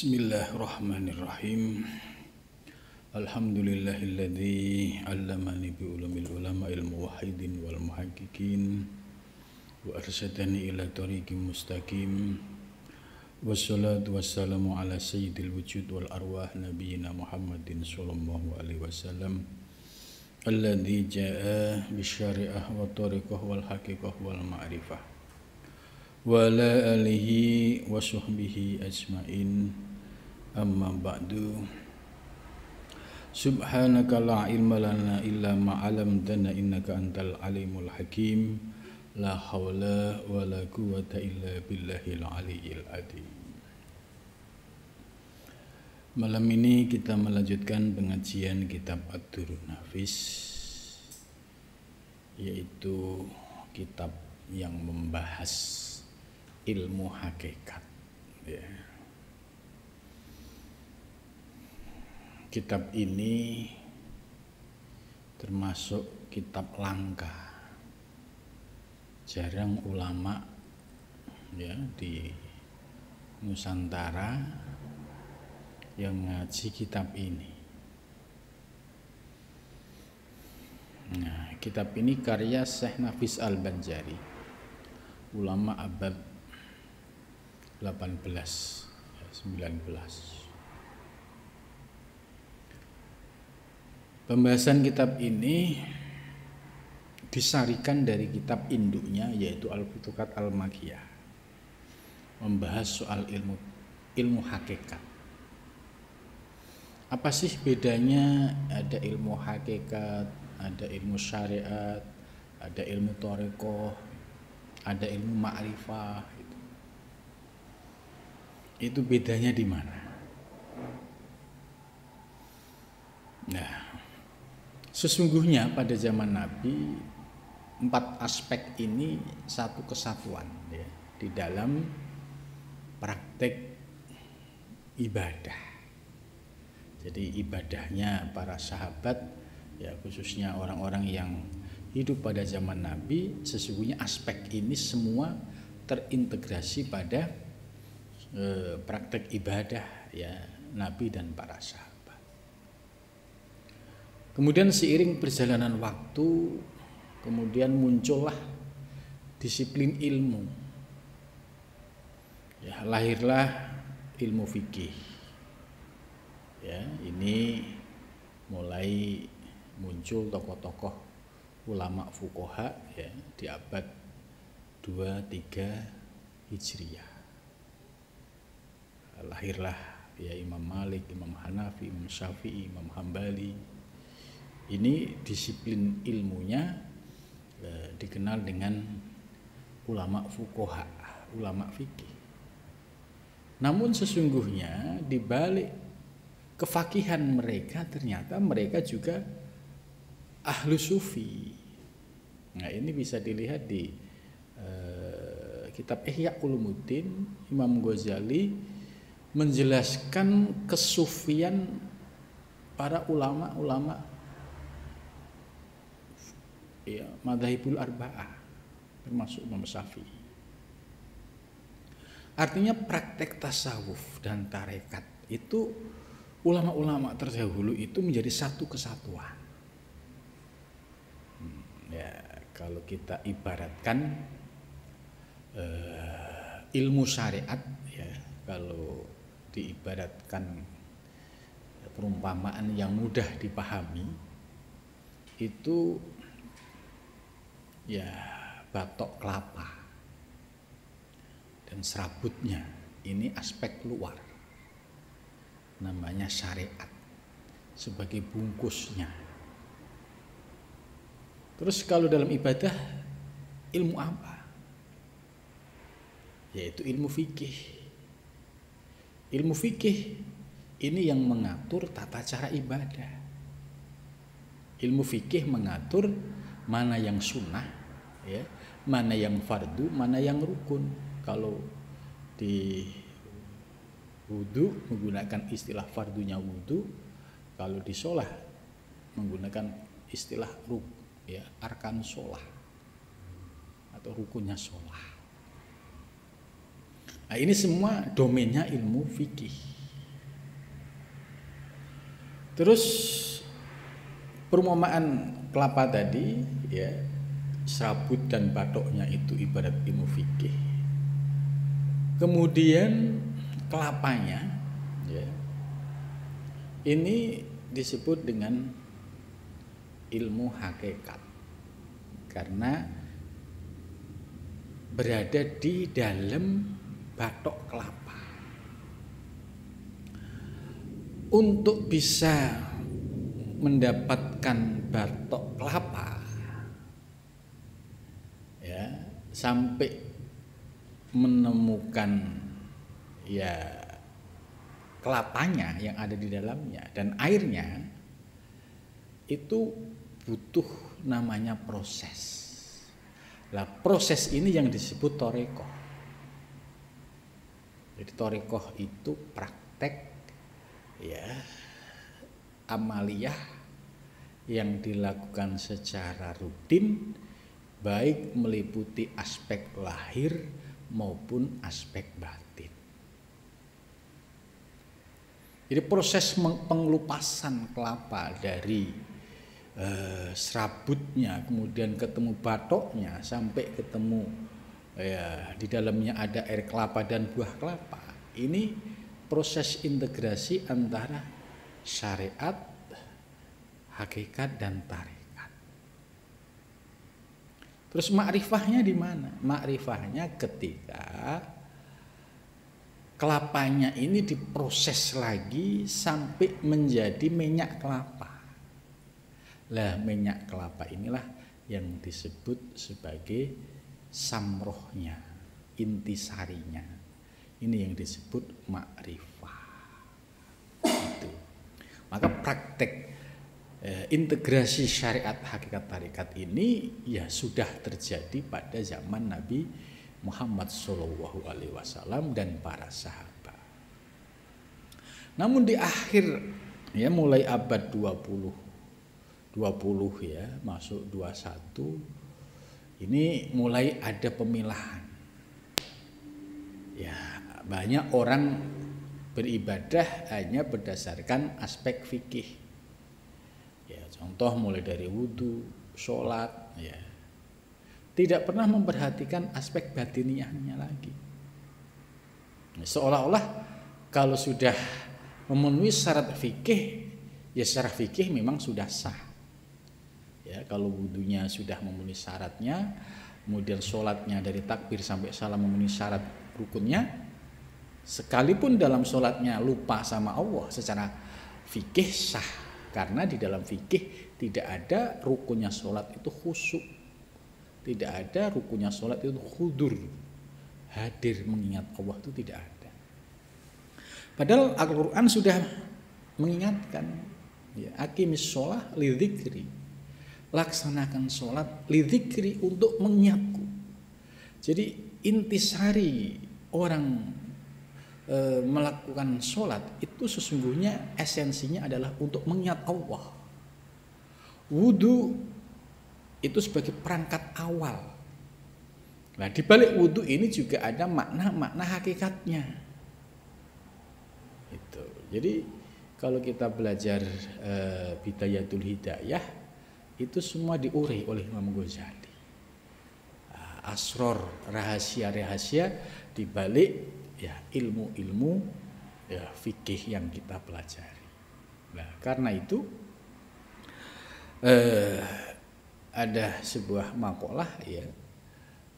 Bismillahirrahmanirrahim. Alhamdulillahilladzi 'allamani bi ulumil ulama ilmu wahidin wal muhaqqiqin wa arsyadani ila tariqim mustaqim. Wassalatu wassalamu ala sayyidil wujud wal arwah nabiyina Muhammadin sallallahu alaihi wasallam alladzi jaa'a bisyari'ah wa tariqah wal haqiqah wal ma'rifah wa ala alihi wa sahbihi ajmain, amma ba'du. Subhanaka la ilma lana illa ma 'allamtana innaka antal alimul hakim. La haula wa la quwwata illa billahil aliyyil azim. Malam ini kita melanjutkan pengajian kitab Ad-Durrun Nafis, yaitu kitab yang membahas ilmu hakikat, ya. Kitab ini termasuk kitab langka. Jarang ulama, ya, di Nusantara yang ngaji kitab ini. Nah, kitab ini karya Syekh Nafis Al-Banjari, ulama abad 18, 19. Pembahasan kitab ini disarikan dari kitab induknya, yaitu Al-Futuhat Al-Makkiyah, membahas soal ilmu hakikat. Apa sih bedanya? Ada ilmu hakikat, ada ilmu syariat, ada ilmu thariqah, ada ilmu ma'rifah. Itu bedanya di mana? Nah, sesungguhnya pada zaman Nabi 4 aspek ini satu kesatuan, ya, di dalam praktek ibadah. Jadi ibadahnya para sahabat, ya, khususnya orang-orang yang hidup pada zaman Nabi, sesungguhnya aspek ini semua terintegrasi pada praktek ibadah, ya, Nabi dan para sahabat. Kemudian seiring perjalanan waktu, kemudian muncullah disiplin ilmu, ya, lahirlah ilmu fikih, ya. Ini mulai muncul tokoh-tokoh ulama fuqaha, ya, di abad 2-3 Hijriah. Lahirlah, ya, Imam Malik, Imam Hanafi, Imam Syafi'i, Imam Hambali. Ini disiplin ilmunya dikenal dengan ulama fuqaha, ulama fikih. Namun sesungguhnya di balik kefakihan mereka, ternyata mereka juga ahlu sufi. Nah, ini bisa dilihat di kitab Ihya Ulumuddin. Imam Ghazali menjelaskan kesufian para ulama-ulama, ya, madzhabul arba'ah, termasuk Imam Syafi'i. Artinya praktek tasawuf dan tarekat itu ulama-ulama terdahulu itu menjadi satu kesatuan. Ya, kalau kita ibaratkan ilmu syariat, ya, kalau diibaratkan perumpamaan yang mudah dipahami, itu, ya, batok kelapa dan serabutnya, ini aspek luar, namanya syariat sebagai bungkusnya. Terus kalau dalam ibadah, ilmu apa? Yaitu ilmu fikih. Ilmu fikih ini yang mengatur tata cara ibadah. Ilmu fikih mengatur mana yang sunnah, ya, mana yang fardu, mana yang rukun. Kalau di wudu menggunakan istilah fardunya wudu, kalau di sholat menggunakan istilah ya, arkan sholat atau rukunnya sholat. Nah, ini semua domainnya ilmu fikih. Terus perumpamaan kelapa tadi ya, serabut dan batoknya itu ibarat ilmu fikih. Kemudian kelapanya ya, ini disebut dengan ilmu hakikat karena berada di dalam batok kelapa. Untuk bisa mendapatkan batok kelapa ya, sampai menemukan ya kelapanya yang ada di dalamnya dan airnya, itu butuh namanya proses. Nah, proses ini yang disebut thariqah. Jadi thariqah itu praktek ya, amaliyah yang dilakukan secara rutin, baik meliputi aspek lahir maupun aspek batin. Jadi proses pengelupasan kelapa dari serabutnya, kemudian ketemu batoknya, sampai ketemu ya di dalamnya ada air kelapa dan buah kelapa. Ini proses integrasi antara syariat, hakikat dan tarekat. Terus makrifahnya di mana? Makrifahnya ketika kelapanya ini diproses lagi sampai menjadi minyak kelapa. Lah, minyak kelapa inilah yang disebut sebagai samrohnya, intisarinya. Ini yang disebut makrifah. Itu. Maka praktek integrasi syariat hakikat tarekat ini ya sudah terjadi pada zaman Nabi Muhammad SAW dan para sahabat. Namun di akhir ya, mulai abad 20 ya, masuk 21, ini mulai ada pemilahan. Ya, banyak orang beribadah hanya berdasarkan aspek fikih. Ya, contoh mulai dari wudhu, sholat, ya, tidak pernah memperhatikan aspek batiniahnya lagi. Seolah-olah kalau sudah memenuhi syarat fikih, ya secara fikih memang sudah sah. Ya, kalau wudhunya sudah memenuhi syaratnya, kemudian sholatnya dari takbir sampai salam memenuhi syarat rukunnya, sekalipun dalam sholatnya lupa sama Allah, secara fikih sah. Karena di dalam fikih tidak ada rukunnya sholat itu khusyuk, tidak ada rukunnya sholat itu khudur, hadir mengingat Allah, itu tidak ada. Padahal Al-Quran sudah mengingatkan ya, aqimis sholah lidzikri, laksanakan sholat lidzikri, untuk mengingatku. Jadi intisari orang melakukan sholat itu sesungguhnya esensinya adalah untuk mengingat Allah. Wudhu itu sebagai perangkat awal. Nah, di balik wudhu ini juga ada makna-makna hakikatnya. Itu. Jadi kalau kita belajar Bidayatul Hidayah, itu semua diurai oleh Imam Ghazali. Asror, rahasia-rahasia di balik ya ilmu-ilmu ya fikih yang kita pelajari. Nah, karena itu ada sebuah makalah ya,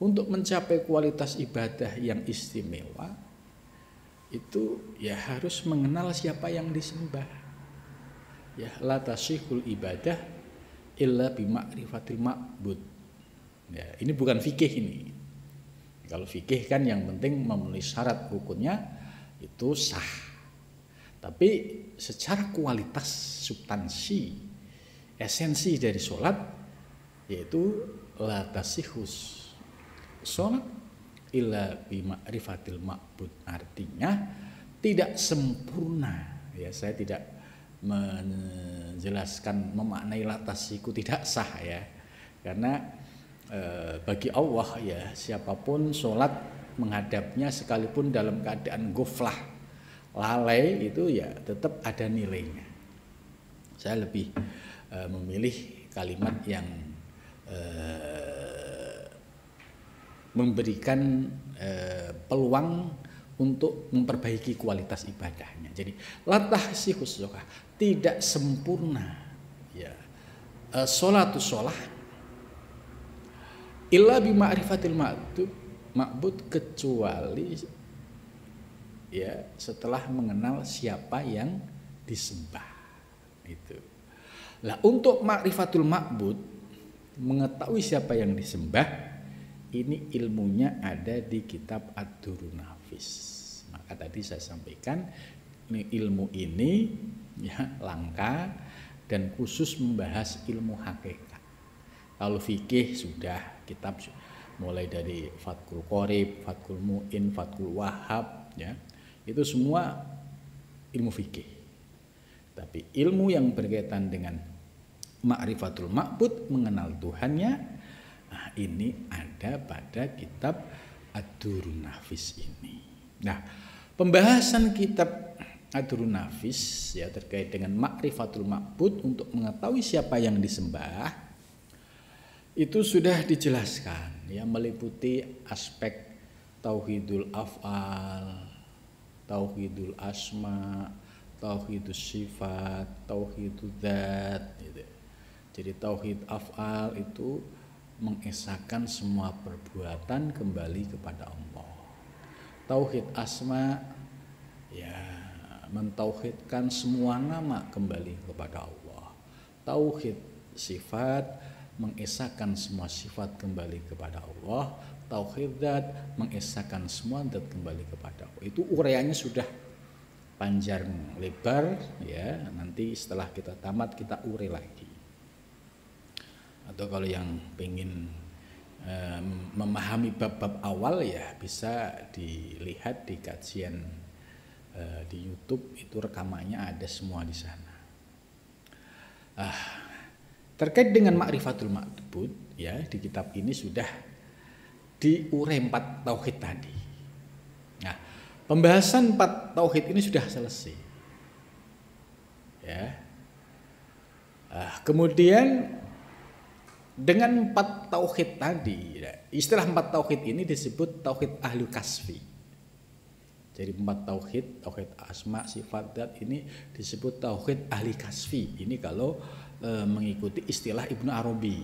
untuk mencapai kualitas ibadah yang istimewa itu ya harus mengenal siapa yang disembah. Ya, la tasihul ibadah illa bi ma'rifatil ma'bud. Ya, ini bukan fikih ini. Kalau fikih kan yang penting memenuhi syarat rukunnya itu sah. Tapi secara kualitas substansi, esensi dari sholat yaitu la tasihus sholat illa bi ma'rifatil ma'bud. Artinya tidak sempurna. Ya, saya tidak menjelaskan memaknai la tasihu tidak sah ya. Karena bagi Allah ya, siapapun sholat menghadapnya sekalipun dalam keadaan ghaflah, lalai, itu ya tetap ada nilainya. Saya lebih memilih kalimat yang memberikan peluang untuk memperbaiki kualitas ibadahnya. Jadi la tahsihus shalah, tidak sempurna ya sholatus sholah illa bi ma'rifatil ma'bud, kecuali ya setelah mengenal siapa yang disembah. Itu. Lah untuk ma'rifatul ma'bud, mengetahui siapa yang disembah, ini ilmunya ada di kitab Ad-Durrun Nafis. Maka tadi saya sampaikan ilmu ini ya langka dan khusus membahas ilmu hakikat. Kalau fikih sudah kitab mulai dari Fathul Qorib, Fathul Mu'in, Fathul Wahhab ya. Itu semua ilmu fikih. Tapi ilmu yang berkaitan dengan ma'rifatul ma'bud, mengenal Tuhannya, nah ini ada pada kitab Ad-Durrun Nafis ini. Nah, pembahasan kitab Ad-Durrun Nafis ya terkait dengan ma'rifatul ma'bud untuk mengetahui siapa yang disembah itu sudah dijelaskan ya, meliputi aspek tauhidul af'al, tauhidul asma, tauhidus sifat, tauhidul dzat gitu. Jadi tauhid af'al itu mengesahkan semua perbuatan kembali kepada Allah. Tauhid asma ya mentauhidkan semua nama kembali kepada Allah. Tauhid sifat mengesahkan semua sifat kembali kepada Allah. Tauhid dzat mengesahkan semua dzat kembali kepada Allah. Itu uraiannya sudah panjang lebar ya, nanti setelah kita tamat kita urai lagi. Atau kalau yang pengen memahami bab-bab awal ya bisa dilihat di kajian di YouTube, itu rekamannya ada semua di sana. Terkait dengan ma'rifatul ma'bud ya, di kitab ini sudah diurai 4 tauhid tadi. Nah, pembahasan 4 tauhid ini sudah selesai. Ya. Kemudian dengan 4 tauhid tadi, istilah 4 tauhid ini disebut tauhid ahlu kasfi. Jadi 4 tauhid, tauhid asma, sifat, dzat ini disebut tauhid ahli kasfi. Ini kalau mengikuti istilah Ibnu Arabi.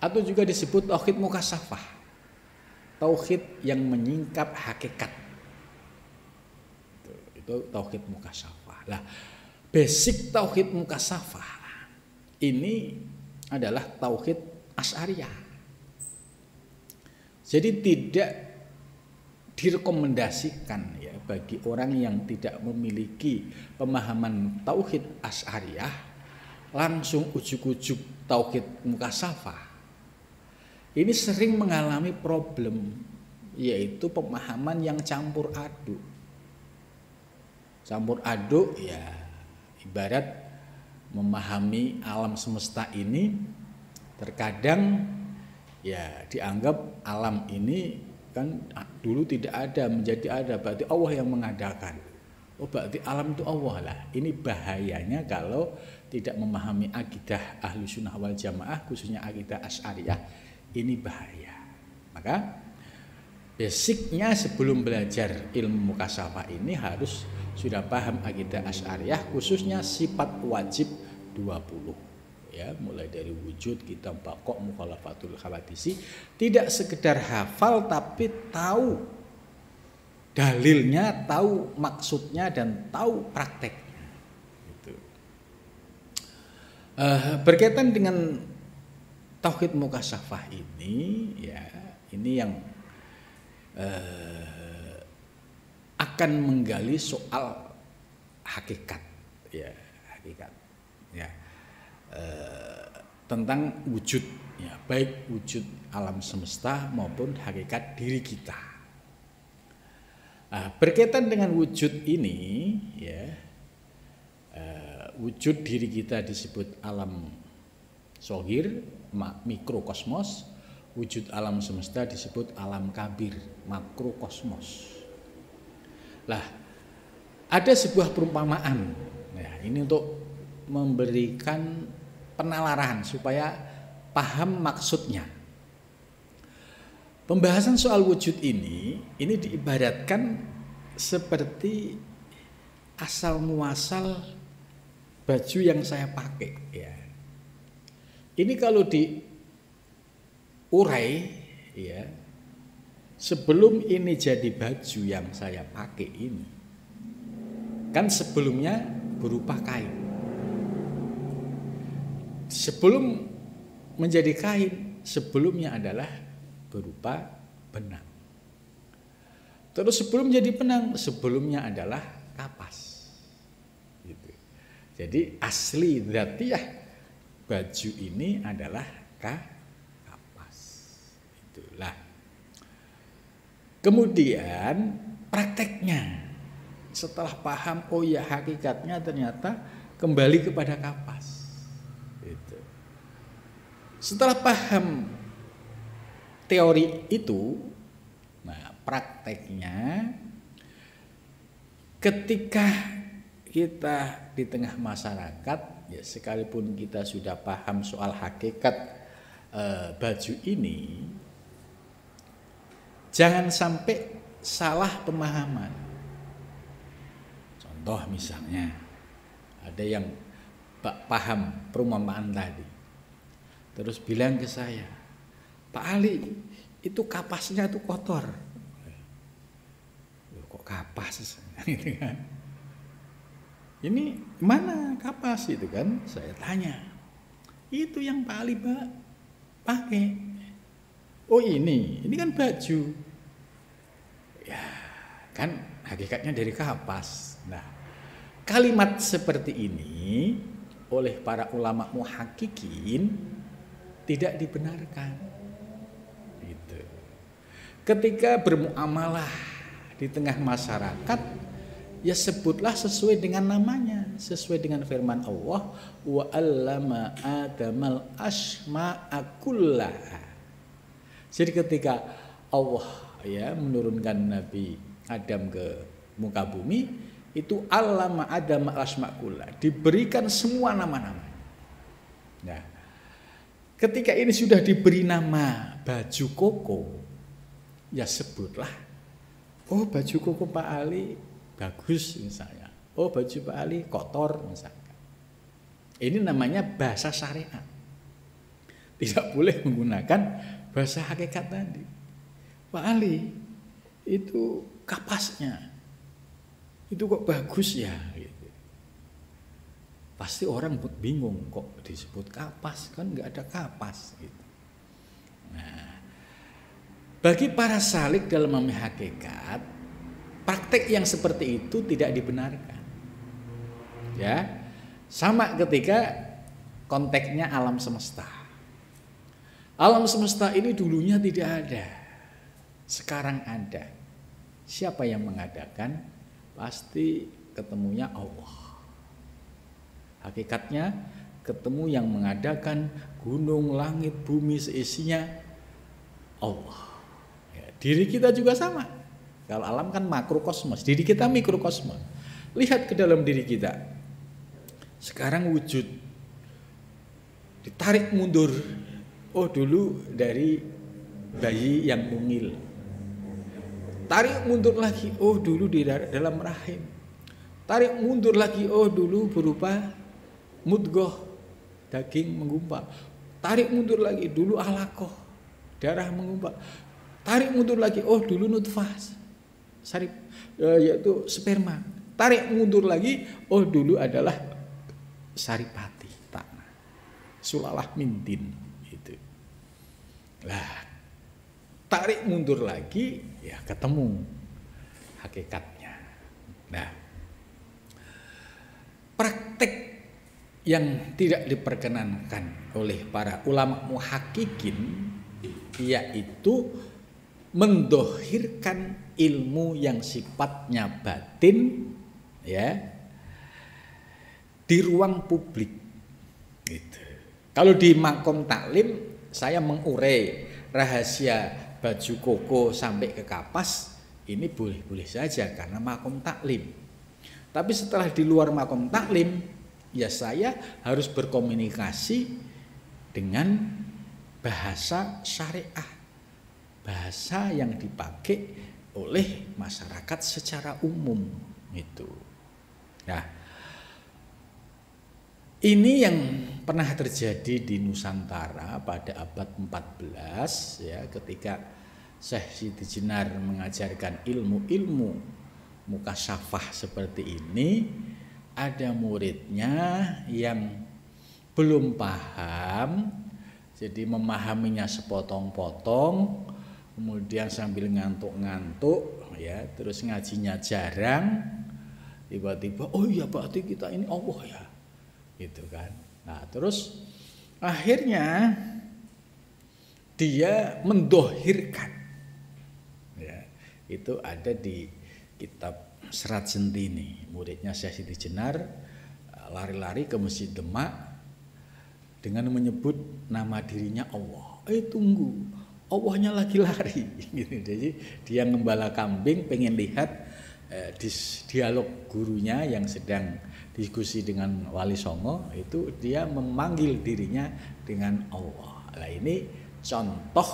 Atau juga disebut tauhid mukasyafah. Tauhid yang menyingkap hakikat. Itu tauhid mukasyafah. Lah, basic tauhid mukasyafah ini adalah tauhid Asy'ariyah. Jadi tidak direkomendasikan ya bagi orang yang tidak memiliki pemahaman tauhid Asy'ariyah langsung ujuk-ujuk tauhid mukasyafah. Ini sering mengalami problem, yaitu pemahaman yang campur aduk. Campur aduk ya ibarat memahami alam semesta ini, terkadang ya dianggap alam ini kan dulu tidak ada menjadi ada, berarti Allah yang mengadakan. Oh berarti alam itu Allah lah. Ini bahayanya kalau tidak memahami akidah ahlu sunnah wal jamaah, khususnya akidah Asy'ariyah, ini bahaya. Maka basicnya sebelum belajar ilmu mukasyafah ini harus sudah paham akidah Asy'ariyah, khususnya sifat wajib 20 ya, mulai dari wujud, kita baqo, mukhalafatul khawadisi, tidak sekedar hafal tapi tahu dalilnya, tahu maksudnya dan tahu prakteknya. Gitu. Berkaitan dengan tauhid mukasyafah ini ya, ini yang akan menggali soal hakikat ya, hakikat ya, tentang wujud ya, baik wujud alam semesta maupun hakikat diri kita. Berkaitan dengan wujud ini ya, wujud diri kita disebut alam shogir, mikrokosmos. Wujud alam semesta disebut alam kabir, makrokosmos. Lah, ada sebuah perumpamaan. Nah, ini untuk memberikan penalaran supaya paham maksudnya. Pembahasan soal wujud ini diibaratkan seperti asal muasal baju yang saya pakai ya. Ini kalau diurai ya, sebelum ini jadi baju yang saya pakai ini, kan sebelumnya berupa kain. Sebelum menjadi kain, sebelumnya adalah berupa benang. Terus sebelum jadi benang, sebelumnya adalah kapas. Gitu. Jadi asli dzatiyah baju ini adalah kapas. Itulah. Kemudian prakteknya, setelah paham, oh ya hakikatnya ternyata kembali kepada kapas. Gitu. Setelah paham teori itu, nah prakteknya ketika kita di tengah masyarakat, ya sekalipun kita sudah paham soal hakikat baju ini, jangan sampai salah pemahaman. Contoh misalnya, ada yang paham perumpamaan tadi, terus bilang ke saya, Pak Ali, itu kapasnya itu kotor. Kok kapas? Ini mana kapas itu kan? Saya tanya. Itu yang Pak Ali pakai. Oh ini kan baju. Ya, kan hakikatnya dari kapas. Nah, kalimat seperti ini oleh para ulama muhaqqiqin tidak dibenarkan. Ketika bermuamalah di tengah masyarakat, ya sebutlah sesuai dengan namanya, sesuai dengan firman Allah, wa 'allama Adamal asma'a kullaha. Jadi ketika Allah ya menurunkan Nabi Adam ke muka bumi, itu 'allama Adamal asma'a kullaha, diberikan semua nama-nama. Nah, ketika ini sudah diberi nama baju koko, ya sebutlah, oh baju koko Pak Ali bagus misalnya, oh baju Pak Ali kotor misalnya. Ini namanya bahasa syariat. Tidak boleh menggunakan bahasa hakikat tadi. Pak Ali itu kapasnya itu kok bagus ya gitu. Pasti orang bingung, kok disebut kapas, kan nggak ada kapas gitu. Nah, bagi para salik dalam memahami hakikat, praktek yang seperti itu tidak dibenarkan. Ya, sama ketika konteksnya alam semesta. Alam semesta ini dulunya tidak ada, sekarang ada. Siapa yang mengadakan? Pasti ketemunya Allah. Hakikatnya ketemu yang mengadakan gunung, langit, bumi seisinya Allah. Diri kita juga sama. Kalau alam kan makrokosmos, diri kita mikrokosmos. Lihat ke dalam diri kita. Sekarang wujud. Ditarik mundur. Oh dulu dari bayi yang mungil. Tarik mundur lagi. Oh dulu di dalam rahim. Tarik mundur lagi. Oh dulu berupa mudghah, daging menggumpal. Tarik mundur lagi. Dulu alaqah, darah menggumpal. Tarik mundur lagi, oh dulu nutfah, yaitu sperma. Tarik mundur lagi, oh dulu adalah saripati, tanah, sulalah mintin, itu. Lah, tarik mundur lagi, ya ketemu hakikatnya. Nah, praktek yang tidak diperkenankan oleh para ulama muhaqqiqin, yaitu mendohirkan ilmu yang sifatnya batin ya di ruang publik gitu. Kalau di makom taklim saya mengurai rahasia baju koko sampai ke kapas, ini boleh-boleh saja karena makom taklim. Tapi setelah di luar makom taklim, ya saya harus berkomunikasi dengan bahasa syariah, bahasa yang dipakai oleh masyarakat secara umum itu. Nah, ini yang pernah terjadi di Nusantara pada abad 14 ya, ketika Syekh Siti Jenar mengajarkan ilmu-ilmu mukasyafah seperti ini, ada muridnya yang belum paham, jadi memahaminya sepotong-potong, kemudian sambil ngantuk-ngantuk ya, terus ngajinya jarang, tiba-tiba oh iya berarti kita ini Allah ya, gitu kan. Nah terus akhirnya dia mendohirkan ya, itu ada di kitab Serat Sentini, muridnya Syekh Siti Jenar lari-lari ke Masjid Demak dengan menyebut nama dirinya Allah. Tunggu, Allahnya lagi lari gitu. Jadi dia ngembala kambing pengen lihat dialog gurunya yang sedang diskusi dengan Wali Songo, itu dia memanggil dirinya dengan Allah. Nah ini contoh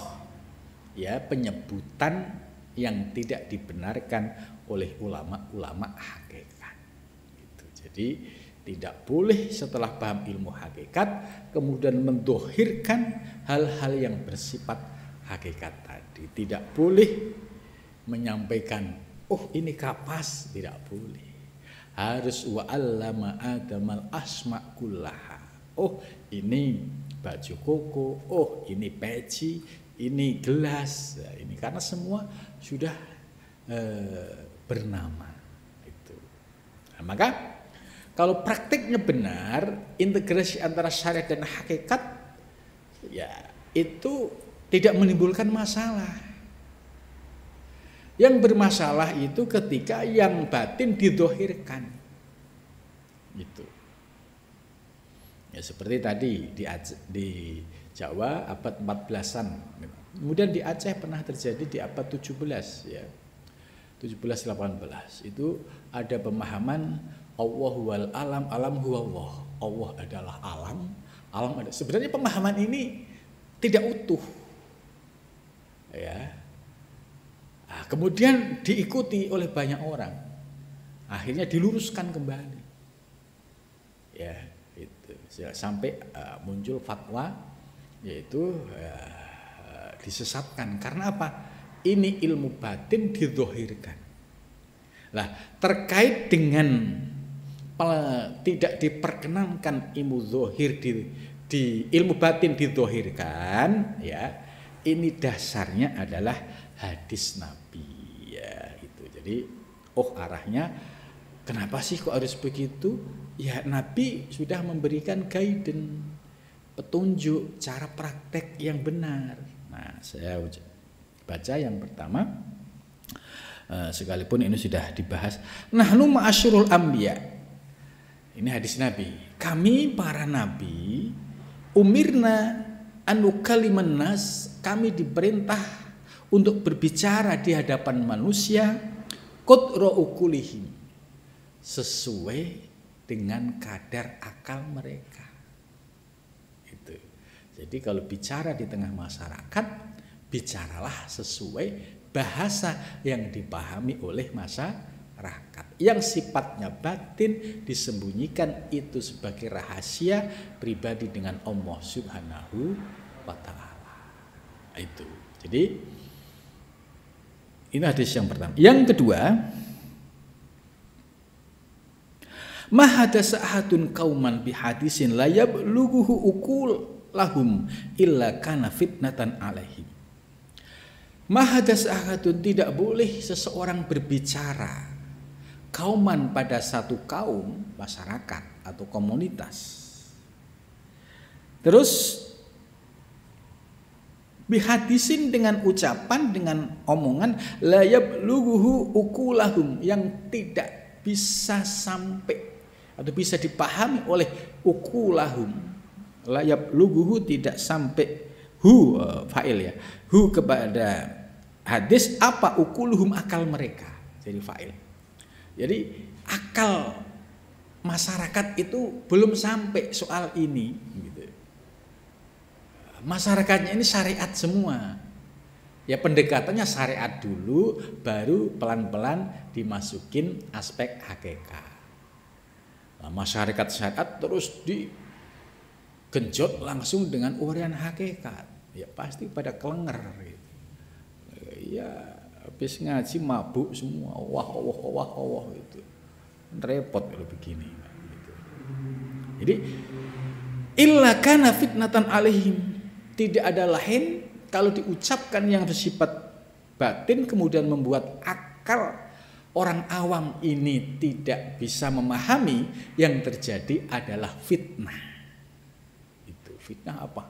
ya penyebutan yang tidak dibenarkan oleh ulama-ulama hakikat gitu. Jadi tidak boleh setelah paham ilmu hakikat kemudian mendohirkan hal-hal yang bersifat hakikat tadi. Tidak boleh menyampaikan oh ini kapas, tidak boleh. Harus wa'allama adamal asma kullaha. Oh ini baju koko, oh ini peci, ini gelas, nah, ini karena semua sudah bernama itu. Nah, maka kalau praktiknya benar, integrasi antara syariat dan hakikat ya itu tidak menimbulkan masalah. Yang bermasalah itu ketika yang batin didohirkan. Gitu. Ya seperti tadi di Jawa abad 14-an. Kemudian di Aceh pernah terjadi di abad 17 ya. 17-18 itu ada pemahaman Allah wal alam, alam huwa Allah. Allah adalah alam, alam ada. Sebenarnya pemahaman ini tidak utuh. Ya. Nah, kemudian diikuti oleh banyak orang. Akhirnya diluruskan kembali. Ya, itu. Sampai muncul fatwa yaitu disesatkan. Karena apa? Ini ilmu batin didohirkan. Nah, terkait dengan tidak diperkenankan ilmu zohir di ilmu batin didohirkan, ya ini dasarnya adalah hadis Nabi, ya itu. Jadi, arahnya kenapa sih kok harus begitu? Ya Nabi sudah memberikan guidance, petunjuk cara praktek yang benar. Nah, saya baca yang pertama, sekalipun ini sudah dibahas. Nahnu ma'asyurul anbiya. Ini hadis Nabi. Kami para nabi umirna anu kaliman nas, kami diperintah untuk berbicara di hadapan manusia qadra ukulihim, sesuai dengan kadar akal mereka. Itu. Jadi kalau bicara di tengah masyarakat, bicaralah sesuai bahasa yang dipahami oleh masyarakat. Yang sifatnya batin disembunyikan itu sebagai rahasia pribadi dengan Allah Subhanahu wa ta'ala. Itu. Jadi ini hadis yang pertama. Yang kedua, ma hadasa ahadun qauman bi hadisin la yablughu uqul lahum illa kana fitnatan alaihim. Ma hadasa ahadun, tidak boleh seseorang berbicara kauman pada satu kaum masyarakat atau komunitas. Terus bihadisin dengan ucapan, dengan omongan la yablughu uqulahum, yang tidak bisa sampai atau bisa dipahami oleh uqulahum. La yablughu tidak sampai hu fa'il ya. Hu kepada hadis apa uquluhum, akal mereka. Jadi fa'il. Jadi akal masyarakat itu belum sampai soal ini gitu. Masyarakatnya ini syariat semua. Ya pendekatannya syariat dulu, baru pelan-pelan dimasukin aspek hakikat. Nah, masyarakat syariat terus digenjot langsung dengan uraian hakikat. Ya pasti pada kelenger gitu. Ya habis ngaji mabuk semua, wah gitu. Repot kalau begini gitu. Jadi illa kana fitnatan alaihim, tidak ada lain kalau diucapkan yang bersifat batin kemudian membuat akal orang awam ini tidak bisa memahami, yang terjadi adalah fitnah. Itu fitnah apa?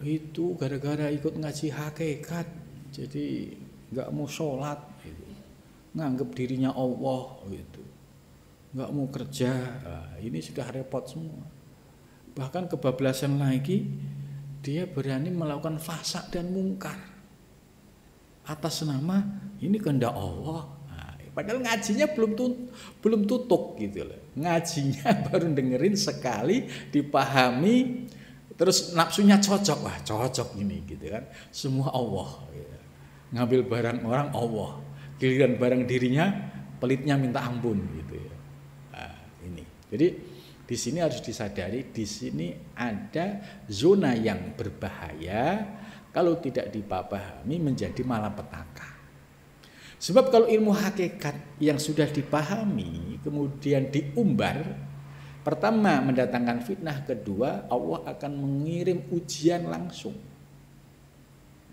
Itu gara-gara ikut ngaji hakikat jadi nggak mau sholat gitu. Nganggep dirinya Allah gitu, nggak mau kerja. Nah, ini sudah repot semua. Bahkan kebablasan lagi, dia berani melakukan fasak dan mungkar atas nama ini kehendak Allah. Nah, padahal ngajinya belum tutup gitu loh. Ngajinya baru dengerin sekali, dipahami, terus nafsunya cocok, wah cocok ini gitu kan, semua Allah gitu. Ngambil barang orang Allah, giliran barang dirinya pelitnya minta ampun gitu ya. Nah, ini jadi di sini harus disadari, di sini ada zona yang berbahaya kalau tidak dipahami, menjadi malapetaka. Sebab kalau ilmu hakikat yang sudah dipahami kemudian diumbar, pertama mendatangkan fitnah, kedua Allah akan mengirim ujian langsung.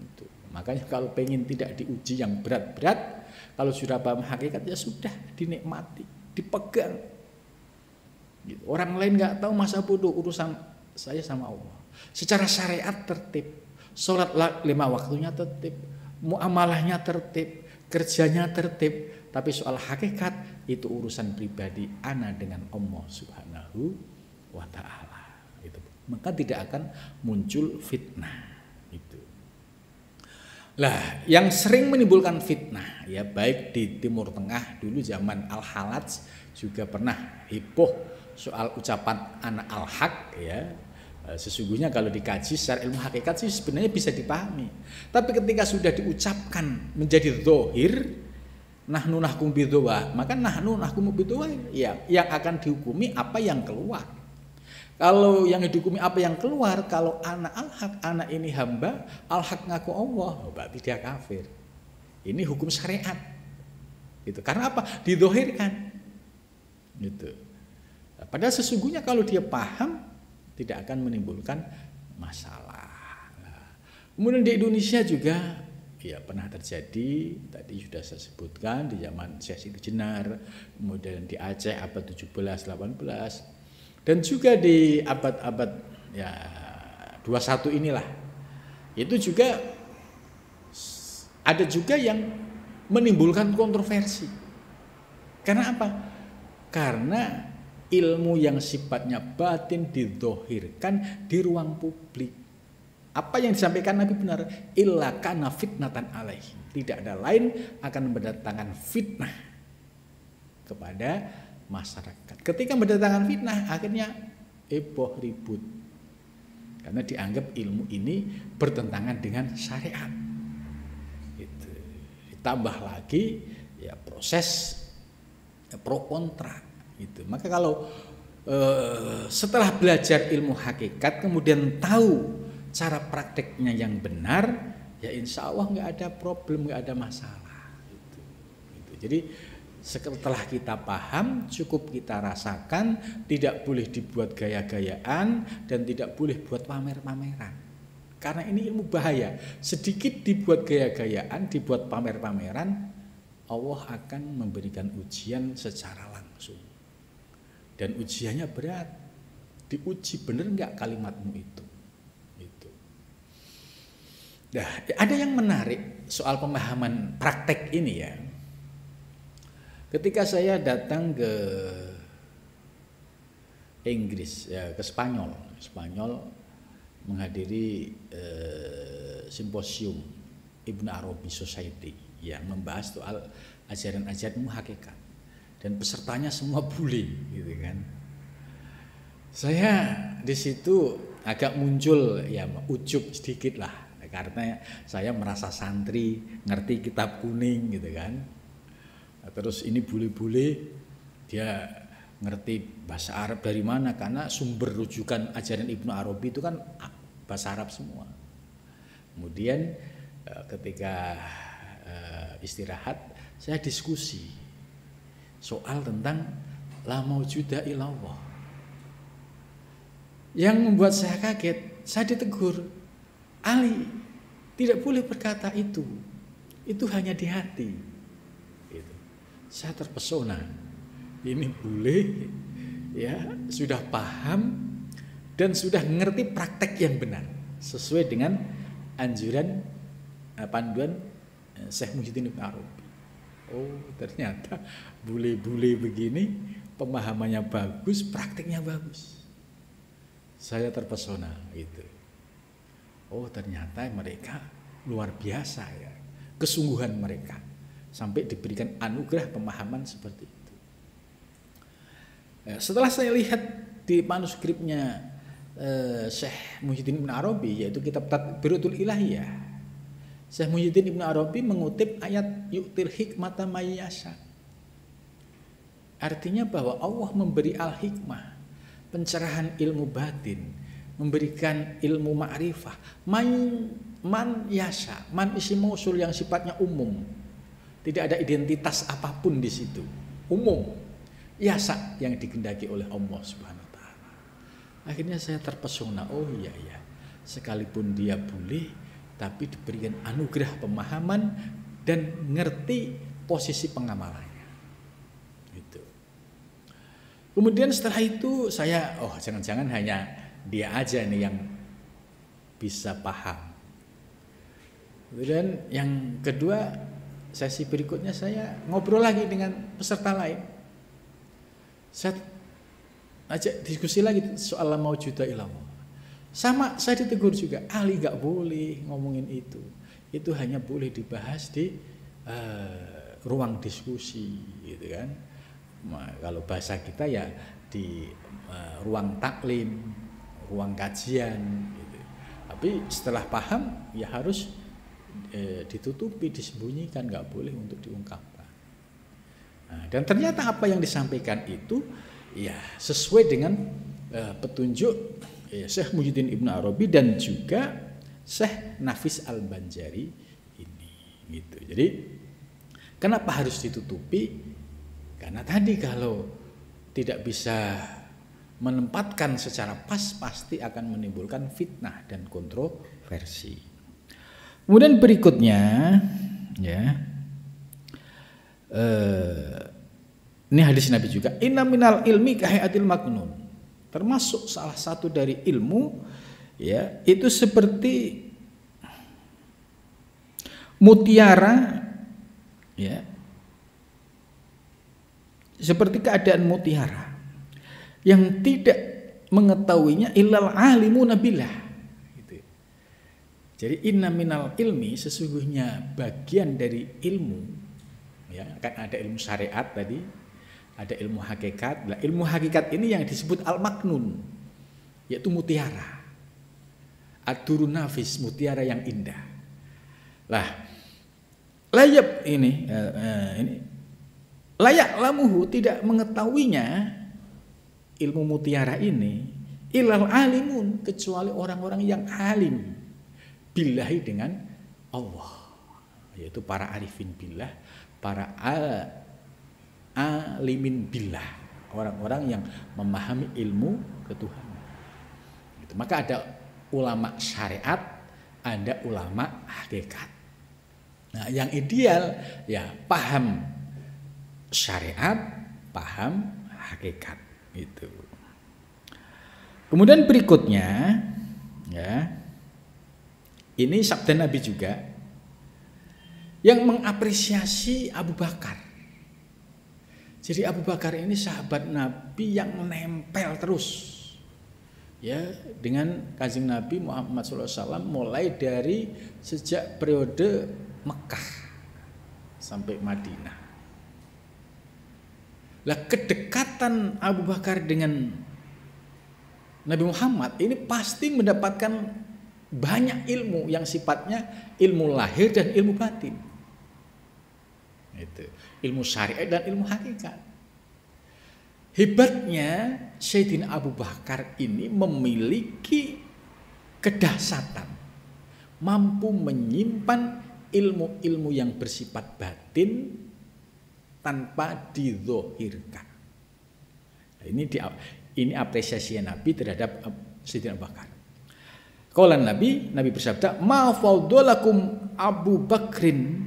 Itu. Makanya kalau pengen tidak diuji yang berat-berat, kalau sudah paham hakikat ya sudah dinikmati, dipegang. Gitu. Orang lain nggak tahu masa bodoh, urusan saya sama Allah. Secara syariat tertib, sholat 5 waktunya tertib, muamalahnya tertib, kerjanya tertib. Tapi soal hakikat itu urusan pribadi ana dengan Allah Subhanahu wa ta'ala. Itu. Maka tidak akan muncul fitnah. Itu. Lah, yang sering menimbulkan fitnah ya, baik di Timur Tengah dulu zaman Al-Halaj juga pernah heboh soal ucapan anak al-haq ya. Sesungguhnya kalau dikaji secara ilmu hakikat sih sebenarnya bisa dipahami. Tapi ketika sudah diucapkan menjadi zahir, nahnu nahkum bidzawa, maka nahnu nahkum bidzawa ya, yang akan dihukumi apa yang keluar. Kalau yang dihukumi apa yang keluar, kalau anak al-haq, anak ini hamba, al-haq ngaku Allah, berarti dia kafir. Ini hukum syariat. Gitu. Karena apa? Didohirkan. Gitu. Padahal sesungguhnya kalau dia paham, tidak akan menimbulkan masalah. Nah, kemudian di Indonesia juga ya pernah terjadi, tadi sudah saya sebutkan di zaman Syekh Siti Jenar, kemudian di Aceh abad 17, 18, dan juga di abad-abad ya 21 inilah. Itu juga ada juga yang menimbulkan kontroversi. Karena apa? Karena ilmu yang sifatnya batin didohirkan di ruang publik. Apa yang disampaikan Nabi benar, illa kana fitnatan alaihim. Tidak ada lain akan mendatangkan fitnah kepada masyarakat. Ketika mendatangkan fitnah, akhirnya heboh ribut. Karena dianggap ilmu ini bertentangan dengan syariat. Gitu. Ditambah lagi ya proses pro kontra. Gitu. Maka kalau setelah belajar ilmu hakikat kemudian tahu cara prakteknya yang benar, ya insya Allah nggak ada problem, nggak ada masalah. Gitu. Jadi setelah kita paham, cukup kita rasakan, tidak boleh dibuat gaya-gayaan dan tidak boleh buat pamer-pameran. Karena ini ilmu bahaya. Sedikit dibuat gaya-gayaan, dibuat pamer-pameran, Allah akan memberikan ujian secara langsung. Dan ujiannya berat. Diuji benar nggak kalimatmu itu. Nah, ada yang menarik soal pemahaman praktek ini ya. Ketika saya datang ke Inggris, ya, ke Spanyol menghadiri simposium Ibn Arabi Society yang membahas soal ajaran-ajaran hakikat. dan pesertanya semua bule gitu kan. Saya di situ agak muncul ya ujub sedikit lah, karena saya merasa santri, ngerti kitab kuning gitu kan. Terus ini bule-bule dia ngerti bahasa Arab dari mana, karena sumber rujukan ajaran Ibnu Arabi itu kan bahasa Arab semua. Kemudian ketika istirahat saya diskusi soal tentang la maujuda illallah. Yang membuat saya kaget, saya ditegur, Ali tidak boleh berkata itu hanya di hati. Gitu. Saya terpesona, ini boleh ya, sudah paham dan sudah ngerti praktek yang benar sesuai dengan anjuran panduan Syekh Muhyiddin Ibn Arabi. Oh ternyata bule-bule begini pemahamannya bagus, prakteknya bagus. Saya terpesona gitu. Oh ternyata mereka luar biasa ya, kesungguhan mereka sampai diberikan anugerah pemahaman seperti itu. Setelah saya lihat di manuskripnya Syekh Muhyiddin Ibn Arabi, yaitu kitab Tadbiratul Ilahiyah, Syekh Muhyiddin Ibn Arabi mengutip ayat yu'til hikmata may yasha. Artinya bahwa Allah memberi al-hikmah, pencerahan ilmu batin, memberikan ilmu ma'rifah. Man yasha, man isim mausul yang sifatnya umum, tidak ada identitas apapun di situ, umum. Yasa yang dikehendaki oleh Allah Subhanahu wa taala. Akhirnya saya terpesona, oh iya ya, sekalipun dia boleh tapi diberikan anugerah pemahaman dan ngerti posisi pengamalannya. Gitu. Kemudian setelah itu saya, oh jangan-jangan hanya dia aja nih yang bisa paham. Kemudian yang kedua, sesi berikutnya saya ngobrol lagi dengan peserta lain. Saya ajak diskusi lagi soal la maujuda illallah. Sama saya ditegur juga, Ali nggak boleh ngomongin itu. Itu hanya boleh dibahas di ruang diskusi, gitu kan. Nah, kalau bahasa kita ya di ruang taklim, ruang kajian gitu. Tapi setelah paham ya harus ditutupi, disembunyikan, nggak boleh untuk diungkapkan. Nah, dan ternyata apa yang disampaikan itu ya sesuai dengan petunjuk Syekh Muhyiddin Ibn Arabi dan juga Syekh Nafis Al-Banjari ini gitu. Jadi kenapa harus ditutupi? Karena tadi kalau tidak bisa menempatkan secara pas pasti akan menimbulkan fitnah dan kontroversi. Kemudian berikutnya ya, ini hadis Nabi juga, inna minal ilmi kahayatil maknun, termasuk salah satu dari ilmu ya itu seperti mutiara ya, seperti keadaan mutiara yang tidak mengetahuinya illal alimuna billah gitu. Jadi inna minal ilmi, sesungguhnya bagian dari ilmu ya, kan ada ilmu syariat tadi, ada ilmu hakikat. Nah, ilmu hakikat ini yang disebut al-maknun, yaitu mutiara, ad-durun nafis, mutiara yang indah. Lah, layab ini layak lamuhu, tidak mengetahuinya ilmu mutiara ini ilal alimun, kecuali orang-orang yang alim billahi dengan Allah, yaitu para arifin billah, para alimin billah, orang-orang yang memahami ilmu ketuhanan. Gitu. Maka ada ulama syariat, ada ulama hakikat. Nah, yang ideal ya paham syariat, paham hakikat itu. Kemudian berikutnya ya, ini sabda Nabi juga yang mengapresiasi Abu Bakar. Jadi Abu Bakar ini sahabat Nabi yang nempel terus ya dengan Kanjeng Nabi Muhammad SAW, mulai dari sejak periode Mekah sampai Madinah. Lah kedekatan Abu Bakar dengan Nabi Muhammad ini pasti mendapatkan banyak ilmu yang sifatnya ilmu lahir dan ilmu batin. Itu ilmu syariat dan ilmu hakikat. Hebatnya Sayyidina Abu Bakar ini memiliki kedahsyatan, mampu menyimpan ilmu-ilmu yang bersifat batin tanpa didzohirkan. Nah, ini apresiasi Nabi terhadap Sayyidina Abu Bakar. Qala Nabi bersabda, "Ma faddalakum Abu Bakrin."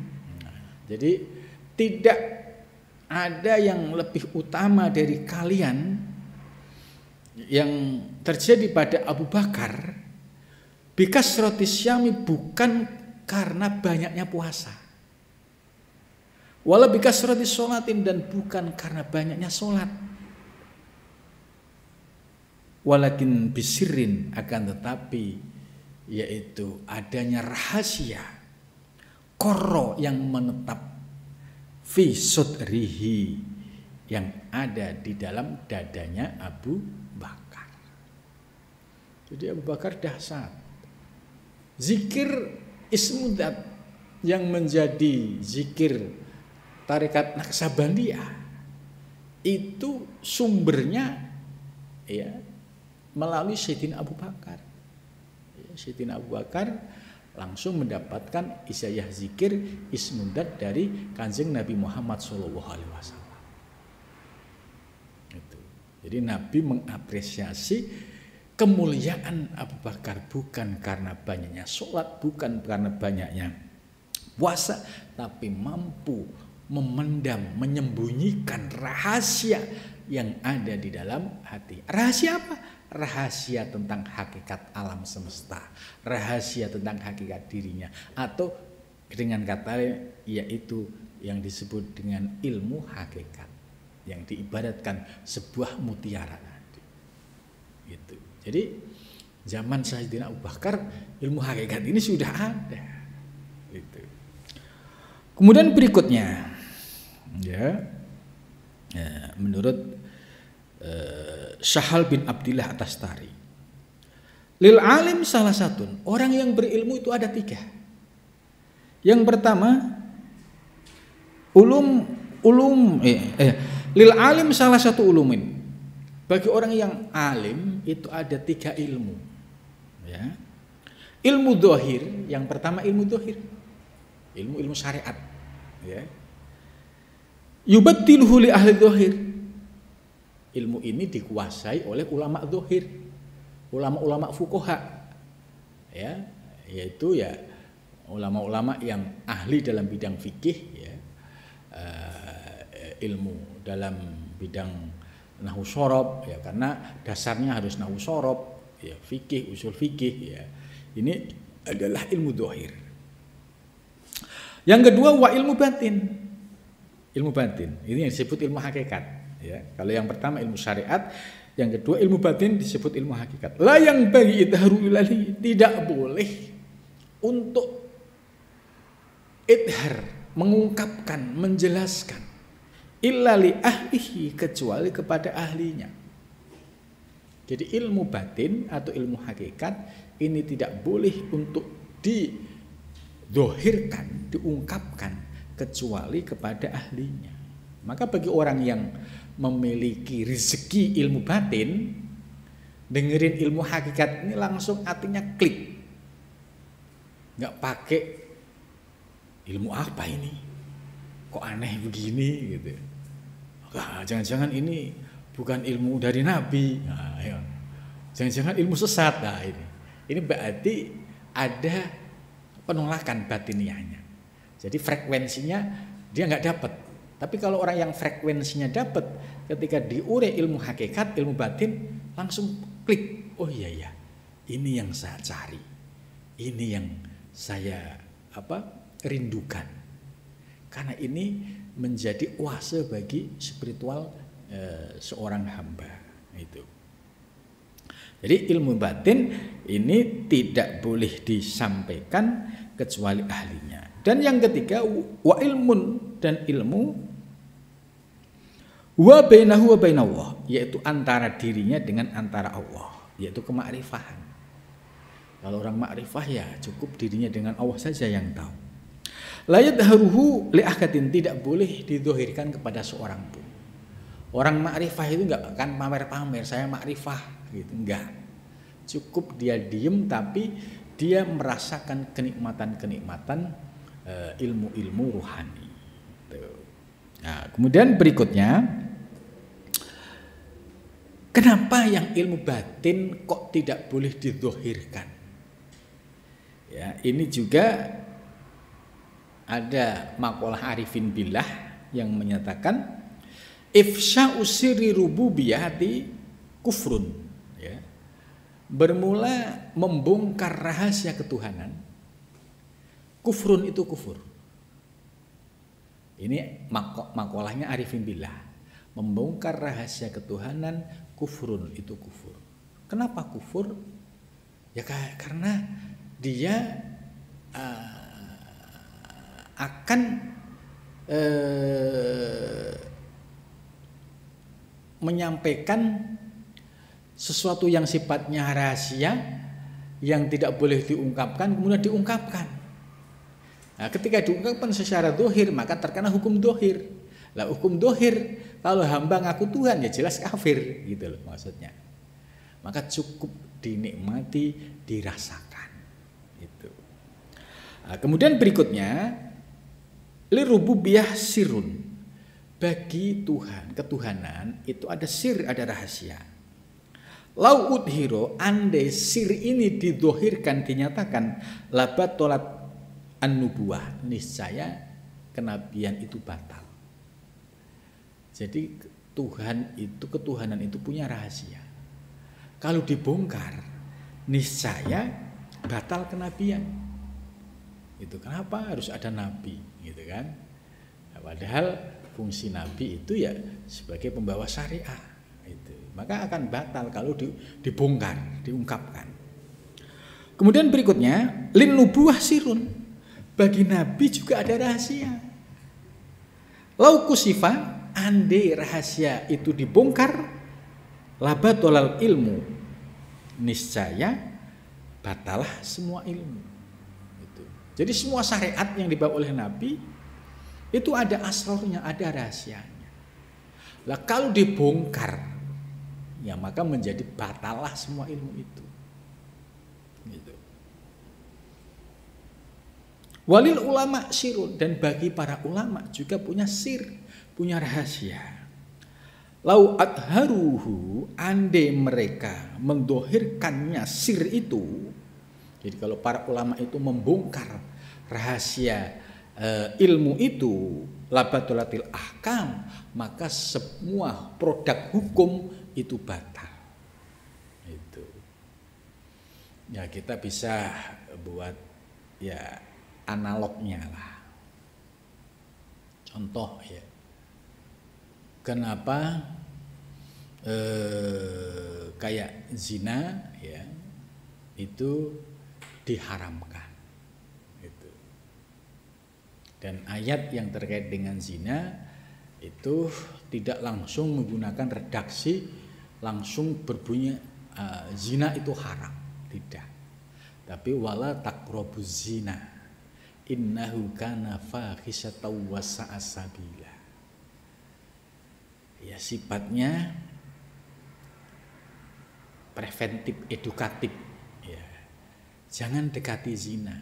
Jadi tidak ada yang lebih utama dari kalian yang terjadi pada Abu Bakar bikasrati syami, bukan karena banyaknya puasa. Wala bikasrati sholatin, dan bukan karena banyaknya sholat. Walakin bisirin, akan tetapi yaitu adanya rahasia korro yang menetap fi sudrihi, yang ada di dalam dadanya Abu Bakar. Jadi Abu Bakar dahsyat. Zikir ismudat yang menjadi zikir tarekat Naqsabandiyah itu sumbernya ya melalui Sayyidina Abu Bakar. Ya, Sayyidina Abu Bakar langsung mendapatkan isayah zikir ismudat dari Kanjeng Nabi Muhammad SAW. Itu. Jadi Nabi mengapresiasi kemuliaan Abu Bakar bukan karena banyaknya sholat, bukan karena banyaknya puasa, tapi mampu memendam, menyembunyikan rahasia yang ada di dalam hati. Rahasia apa? Rahasia tentang hakikat alam semesta, rahasia tentang hakikat dirinya, atau dengan kata yaitu yang disebut dengan ilmu hakikat, yang diibaratkan sebuah mutiara tadi. Gitu. Jadi zaman Sayyidina Abu Bakar ilmu hakikat ini sudah ada. Gitu. Kemudian berikutnya, menurut Sahal bin Abdillah At-Tastari, lil alim salah satu, orang yang berilmu itu ada 3. Yang pertama lil alim salah satu ulumin, bagi orang yang alim itu ada 3 ilmu. Ya. Ilmu dzahir, yang pertama ilmu dzahir, ilmu syariat. Ya. Yubattiluhu li ahli dzahir. Ilmu ini dikuasai oleh ulama dzahir, ulama-ulama fuqaha. Ya, yaitu ya ulama-ulama yang ahli dalam bidang fikih, ya. Ilmu dalam bidang nahwu shorob, ya, karena dasarnya harus nahwu shorob, ya, fikih, usul fikih, ya. Ini adalah ilmu dzahir. Yang kedua wa ilmu batin. Ilmu batin ini yang disebut ilmu hakikat. Ya, kalau yang pertama ilmu syariat, yang kedua ilmu batin disebut ilmu hakikat. La yang bagi idharu ilahi, tidak boleh untuk idhar, mengungkapkan, menjelaskan, illa li ahlihi, kecuali kepada ahlinya. Jadi ilmu batin atau ilmu hakikat ini tidak boleh untuk didohirkan, diungkapkan, kecuali kepada ahlinya. Maka bagi orang yang memiliki rezeki ilmu batin, dengerin ilmu hakikat ini langsung hatinya klik, nggak pakai ilmu apa ini, kok aneh begini gitu. Jangan-jangan ini bukan ilmu dari Nabi, nah, ya. Jangan-jangan ilmu sesat. Nah, ini berarti ada penolakan batiniahnya. Jadi frekuensinya dia nggak dapat. Tapi kalau orang yang frekuensinya dapat, ketika diure ilmu hakikat, ilmu batin, langsung klik. Oh iya ya, ini yang saya cari, ini yang saya rindukan. Karena ini menjadi oase bagi spiritual seorang hamba itu. Jadi ilmu batin ini tidak boleh disampaikan kecuali ahlinya. Dan yang ketiga wa ilmun, dan ilmu Wa bainahu wa bainallah, yaitu antara dirinya dengan antara Allah, yaitu kemakrifahan. Kalau orang makrifah ya cukup dirinya dengan Allah saja yang tahu. La yadharuhu li ahadin, tidak boleh didohirkan kepada seorang pun. Orang makrifah itu enggak akan pamer-pamer saya makrifah gitu, enggak. Cukup dia diem tapi dia merasakan kenikmatan-kenikmatan ilmu-ilmu ruhani. Nah, kemudian berikutnya, kenapa yang ilmu batin kok tidak boleh didohirkan? Ya, ini juga ada makalah Arifin Billah yang menyatakan ifsya'u sirri rububiyati kufrun. Ya. Bermula membongkar rahasia ketuhanan, kufrun itu kufur. Ini makalahnya Arifin Billah. Membongkar rahasia ketuhanan, kufrun itu kufur. Kenapa kufur? Ya karena dia akan menyampaikan sesuatu yang sifatnya rahasia yang tidak boleh diungkapkan kemudian diungkapkan. Nah, ketika diungkapkan secara dohir maka terkena hukum dohir. Lah hukum dohir kalau hamba ngaku Tuhan ya jelas kafir gitu loh maksudnya. Maka cukup dinikmati, dirasakan. Itu. Nah, kemudian berikutnya lirububiyah sirun. Bagi Tuhan, ketuhanan itu ada sir, ada rahasia. Lau udhiro, andai sir ini didohirkan, dinyatakan, labat tolat an-nubuwah, niscaya kenabian itu batal. Jadi Tuhan itu, ketuhanan itu punya rahasia. Kalau dibongkar, niscaya batal kenabian. Itu kenapa harus ada nabi, gitu kan? Nah, padahal fungsi nabi itu ya sebagai pembawa syariah. Itu. Maka akan batal kalau dibongkar, diungkapkan. Kemudian berikutnya, lin nubuwah sirun. Bagi nabi juga ada rahasia. Lau kusifa, andai rahasia itu dibongkar, labatolal ilmu, niscaya batalah semua ilmu. Itu. Jadi semua syariat yang dibawa oleh nabi itu ada asrornya, ada rahasianya. Lah kalau dibongkar, ya maka menjadi batalah semua ilmu itu. Gitu. Walil ulama sirun, dan bagi para ulama juga punya sir, punya rahasia. Lau adharuhu, andai mereka mendohirkannya sir itu. Jadi kalau para ulama itu membongkar rahasia ilmu itu, labatulatil ahkam, maka semua produk hukum itu batal. Itu. Ya kita bisa buat ya analognya lah. Contoh ya. Kenapa kayak zina ya itu diharamkan. Itu. Dan ayat yang terkait dengan zina itu tidak langsung menggunakan redaksi langsung berbunyi zina itu haram, tidak. Tapi wala taqrabuz zina innahu kana fahisatan wa sa'a sabila. Ya sifatnya preventif, edukatif ya. Jangan dekati zina.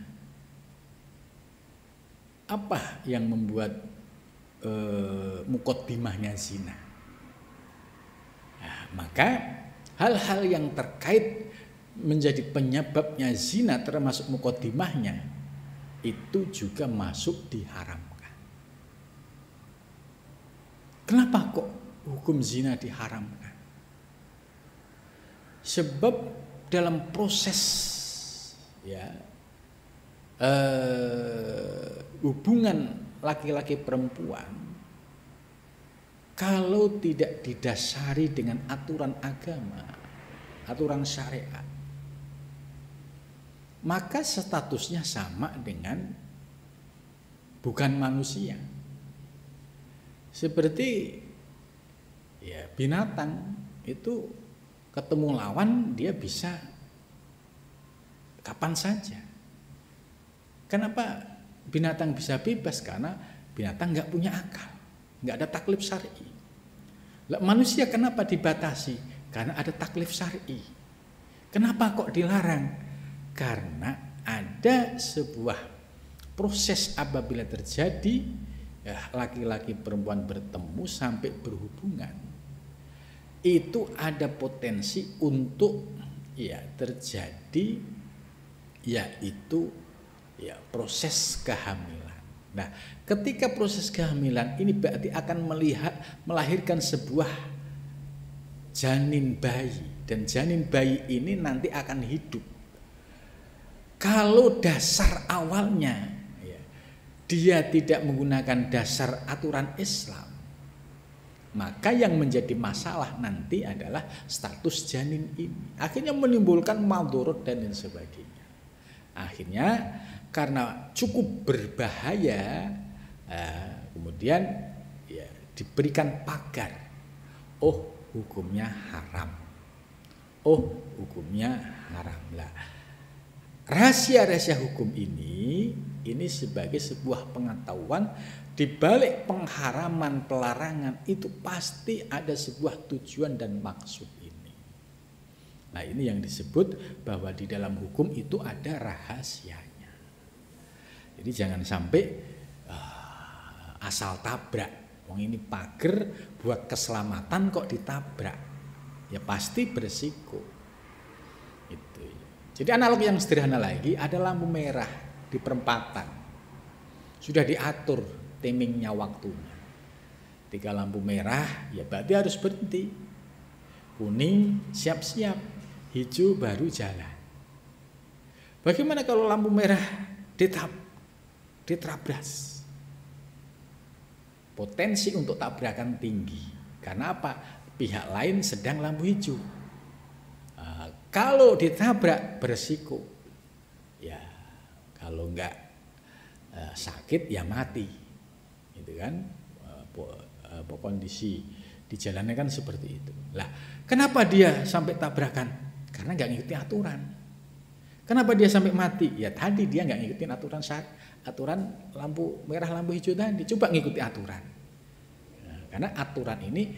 Apa yang membuat muqaddimahnya zina? Nah, maka hal-hal yang terkait menjadi penyebabnya zina termasuk muqaddimahnya itu juga masuk diharamkan. Kenapa kok hukum zina diharamkan? Sebab dalam proses ya hubungan laki-laki perempuan kalau tidak didasari dengan aturan agama, aturan syariat, maka statusnya sama dengan bukan manusia. Seperti Ya, binatang itu ketemu lawan dia bisa kapan saja. Kenapa binatang bisa bebas? Karena binatang nggak punya akal, nggak ada taklif syar'i. Lah, manusia kenapa dibatasi? Karena ada taklif syar'i. Kenapa kok dilarang? Karena ada sebuah proses apabila terjadi ya, laki-laki perempuan bertemu sampai berhubungan, itu ada potensi untuk ya terjadi yaitu ya proses kehamilan. Nah, ketika proses kehamilan ini berarti akan melahirkan sebuah janin bayi, dan janin bayi ini nanti akan hidup. Kalau dasar awalnya ya, dia tidak menggunakan dasar aturan Islam, maka yang menjadi masalah nanti adalah status janin ini. Akhirnya menimbulkan madharat dan lain sebagainya. Akhirnya karena cukup berbahaya, kemudian ya, diberikan pagar. Oh, hukumnya haram. Oh, hukumnya haram. Lah, rahasia-rahasia hukum ini sebagai sebuah pengetahuan di balik pengharaman pelarangan itu pasti ada sebuah tujuan dan maksud ini. Nah, ini yang disebut bahwa di dalam hukum itu ada rahasianya. Jadi jangan sampai asal tabrak. Wong ini pagar buat keselamatan kok ditabrak. Ya pasti berisiko. Itu. Jadi analog yang sederhana lagi ada lampu merah di perempatan. Sudah diatur timingnya waktunya. Ketika lampu merah ya berarti harus berhenti. Kuning siap-siap, hijau baru jalan. Bagaimana kalau lampu merah diterabras? Potensi untuk tabrakan tinggi. Karena apa? Pihak lain sedang lampu hijau. Kalau ditabrak beresiko. Ya, kalau enggak sakit ya mati. Itu kan kondisi di jalannya kan seperti itu. Lah, kenapa dia sampai tabrakan? Karena enggak ngikuti aturan. Kenapa dia sampai mati? Ya tadi dia enggak ngikutin aturan lampu merah lampu hijau tadi. Coba ngikuti aturan. Nah, karena aturan ini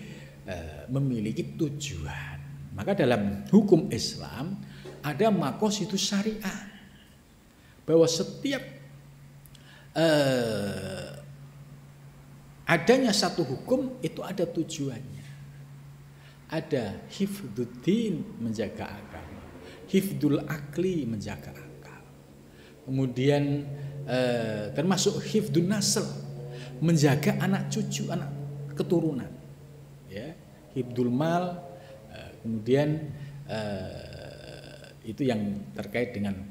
memiliki tujuan. Maka dalam hukum Islam ada maqasidus syariah, bahwa setiap adanya satu hukum itu ada tujuannya. Ada hifdzuddin menjaga agama, hifdzul akli menjaga akal, kemudian termasuk hifdzun nasl menjaga anak cucu, anak keturunan, ya, hifdzul mal. Kemudian itu yang terkait dengan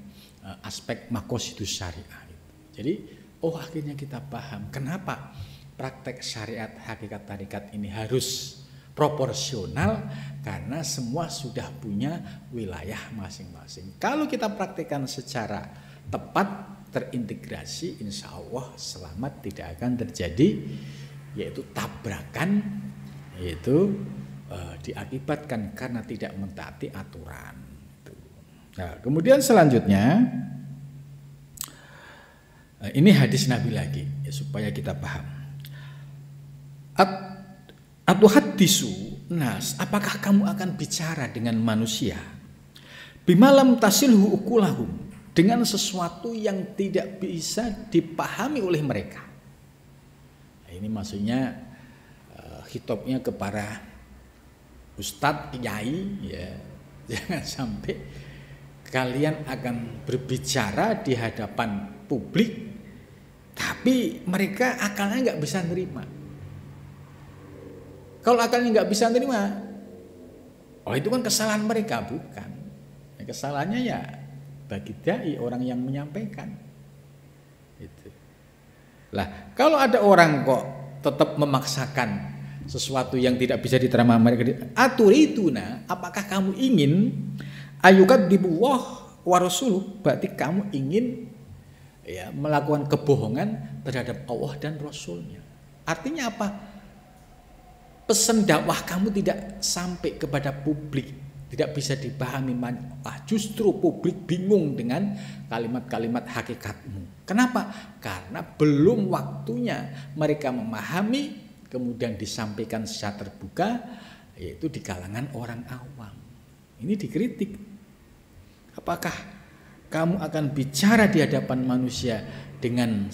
aspek maqasidus syariah. Jadi akhirnya kita paham kenapa praktek syariat hakikat tarekat ini harus proporsional, karena semua sudah punya wilayah masing-masing. Kalau kita praktekkan secara tepat terintegrasi, insya Allah selamat, tidak akan terjadi yaitu tabrakan, yaitu diakibatkan karena tidak mentaati aturan. Nah, kemudian selanjutnya ini hadis Nabi lagi ya, supaya kita paham. Atuhaddisu nas, apakah kamu akan bicara dengan manusia bimalam tasilhu ukulahum, dengan sesuatu yang tidak bisa dipahami oleh mereka. Nah, ini maksudnya khitabnya kepada Ustadz, kiai, ya, jangan sampai kalian akan berbicara di hadapan publik, tapi mereka akalnya nggak bisa nerima. Kalau akalnya nggak bisa nerima, itu kan kesalahan mereka, bukan? Kesalahannya ya bagi dai, orang yang menyampaikan. Itu. Lah, kalau ada orang kok tetap memaksakan sesuatu yang tidak bisa diterima mereka, aturituna, apakah kamu ingin ayukat dibuwah warasuluh, berarti kamu ingin ya melakukan kebohongan terhadap Allah dan Rasulnya. Artinya apa? pesan dakwah kamu tidak sampai kepada publik, tidak bisa dipahami, justru publik bingung dengan kalimat-kalimat hakikatmu. Kenapa? Karena belum waktunya mereka memahami, kemudian disampaikan secara terbuka, yaitu di kalangan orang awam. Ini dikritik. Apakah kamu akan bicara di hadapan manusia dengan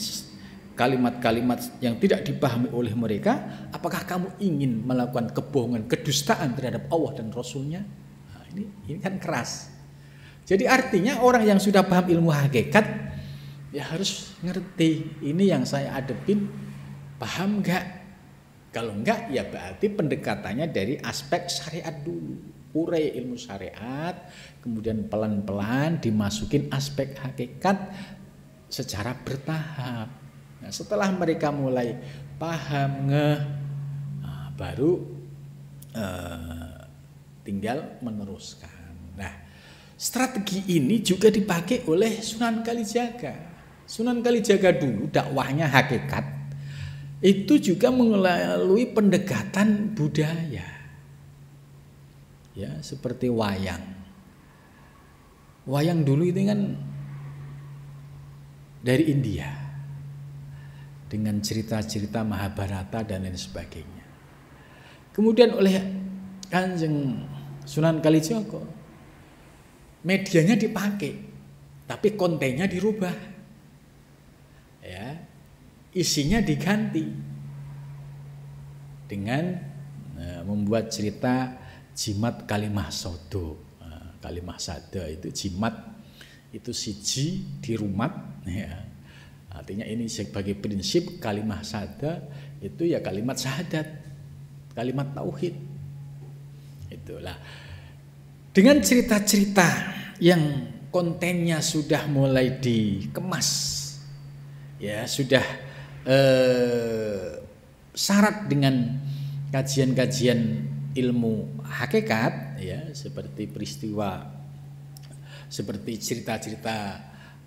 kalimat-kalimat yang tidak dipahami oleh mereka? Apakah kamu ingin melakukan kebohongan, kedustaan terhadap Allah dan Rasulnya? Nah, ini kan keras. Jadi artinya orang yang sudah paham ilmu hakikat ya harus ngerti ini yang saya hadepin, paham enggak? Kalau enggak ya berarti pendekatannya dari aspek syariat dulu. Urai ilmu syariat, kemudian pelan-pelan dimasukin aspek hakikat secara bertahap. Nah, setelah mereka mulai paham, baru tinggal meneruskan. Nah, strategi ini juga dipakai oleh Sunan Kalijaga. Sunan Kalijaga dulu dakwahnya hakikat, itu juga melalui pendekatan budaya. Ya, seperti wayang. Wayang dulu itu kan dari India, dengan cerita-cerita Mahabharata dan lain sebagainya. Kemudian oleh Kanjeng Sunan Kalijaga, medianya dipakai, tapi kontennya dirubah. Ya, isinya diganti dengan membuat cerita jimat kalimah sodo. Kalimah sada itu jimat, itu siji di rumat, ya. Artinya ini sebagai prinsip kalimah sada itu ya kalimat syahadat, kalimat tauhid. Itulah. Dengan cerita-cerita yang kontennya sudah mulai dikemas, ya sudah syarat dengan kajian-kajian ilmu hakikat, ya seperti peristiwa, seperti cerita-cerita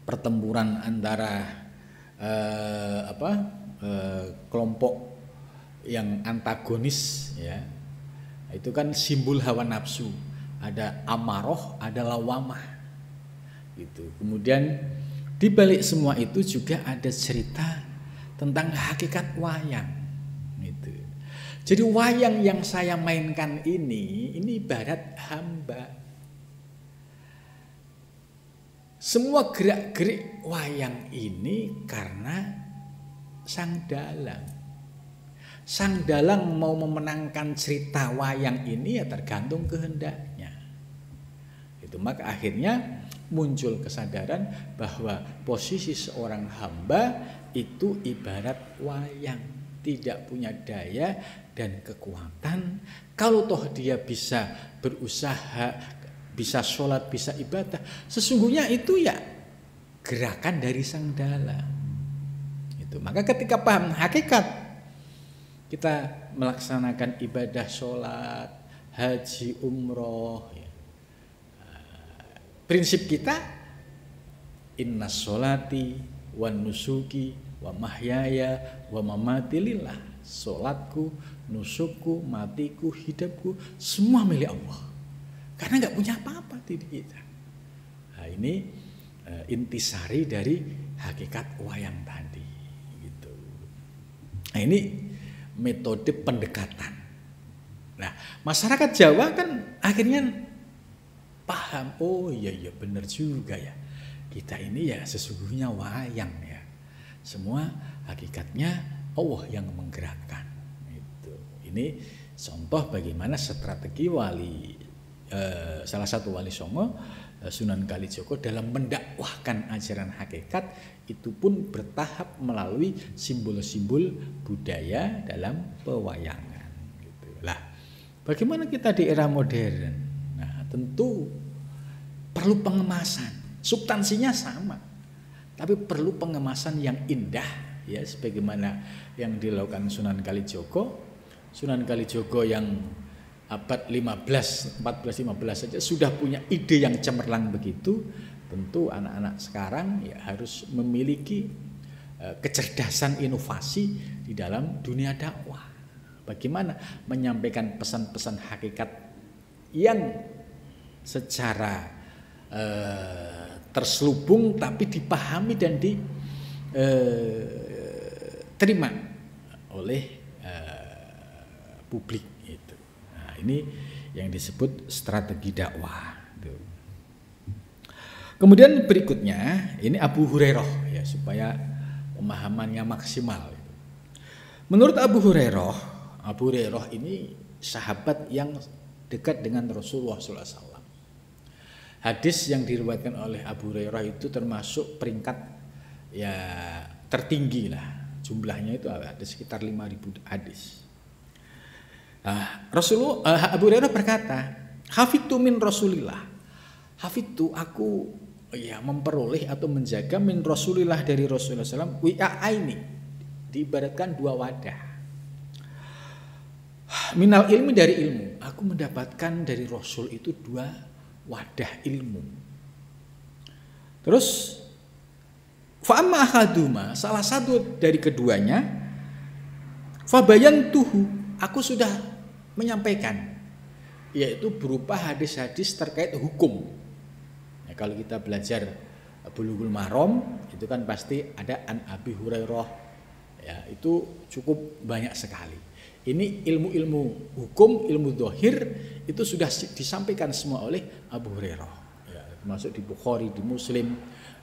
pertempuran antara kelompok yang antagonis, ya itu kan simbol hawa nafsu, ada amaroh, ada lawamah, gitu. Kemudian di balik semua itu juga ada cerita tentang hakikat wayang. Jadi wayang yang saya mainkan ini ibarat hamba. Semua gerak-gerik wayang ini karena sang dalang. Sang dalang mau memenangkan cerita wayang ini ya tergantung kehendaknya. Itu maka akhirnya muncul kesadaran bahwa posisi seorang hamba itu ibarat wayang, tidak punya daya dan kekuatan. Kalau toh dia bisa berusaha, bisa sholat, bisa ibadah, sesungguhnya itu ya gerakan dari sang dalang. Itu maka ketika paham hakikat, kita melaksanakan ibadah sholat, haji, umroh, ya. Prinsip kita inna sholati wa nusuki wa mahyaya wa mamati lillah. Sholatku, nusukku, matiku, hidupku semua milik Allah. Karena nggak punya apa-apa diri kita. Nah, ini intisari dari hakikat wayang tadi. Gitu. Nah, ini metode pendekatan. Nah, masyarakat Jawa kan akhirnya paham, oh iya benar juga ya. Kita ini ya sesungguhnya wayang ya. Semua hakikatnya Allah yang menggerakkan. Itu. Ini contoh bagaimana strategi wali, salah satu wali songo, Sunan Kalijaga dalam mendakwahkan ajaran hakikat itu pun bertahap melalui simbol-simbol budaya dalam pewayangan. Gitu. Lah, bagaimana kita di era modern? Nah, tentu perlu pengemasan. Substansinya sama, tapi perlu pengemasan yang indah. Ya, sebagaimana yang dilakukan Sunan Kalijaga. Sunan Kalijaga yang abad 14 saja sudah punya ide yang cemerlang begitu. Tentu anak-anak sekarang ya harus memiliki kecerdasan inovasi di dalam dunia dakwah. Bagaimana menyampaikan pesan-pesan hakikat yang secara terselubung tapi dipahami dan diterima oleh publik itu. Nah, ini yang disebut strategi dakwah. Kemudian berikutnya ini Abu Hurairah ya, supaya pemahamannya maksimal. Menurut Abu Hurairah ini sahabat yang dekat dengan Rasulullah SAW. Hadis yang diriwayatkan oleh Abu Hurairah itu termasuk peringkat ya tertinggi lah, jumlahnya itu ada sekitar 5.000 hadis. Abu Hurairah berkata, hafidtu min Rasulillah, hafidtu aku ya memperoleh atau menjaga min Rasulillah dari Rasulullah SAW wi'a'aini, diibaratkan dua wadah. Minal ilmi, dari ilmu, aku mendapatkan dari Rasul itu dua wadah ilmu. Terus fa'amma ahaduma, salah satu dari keduanya, fabayantuhu, aku sudah menyampaikan, yaitu berupa hadis-hadis terkait hukum. Ya, kalau kita belajar Bulughul Maram itu kan pasti ada an Abi Hurairah, ya itu cukup banyak sekali. Ini ilmu-ilmu hukum, ilmu dzahir itu sudah disampaikan semua oleh Abu Hurairah. Ya, termasuk di Bukhari, di Muslim,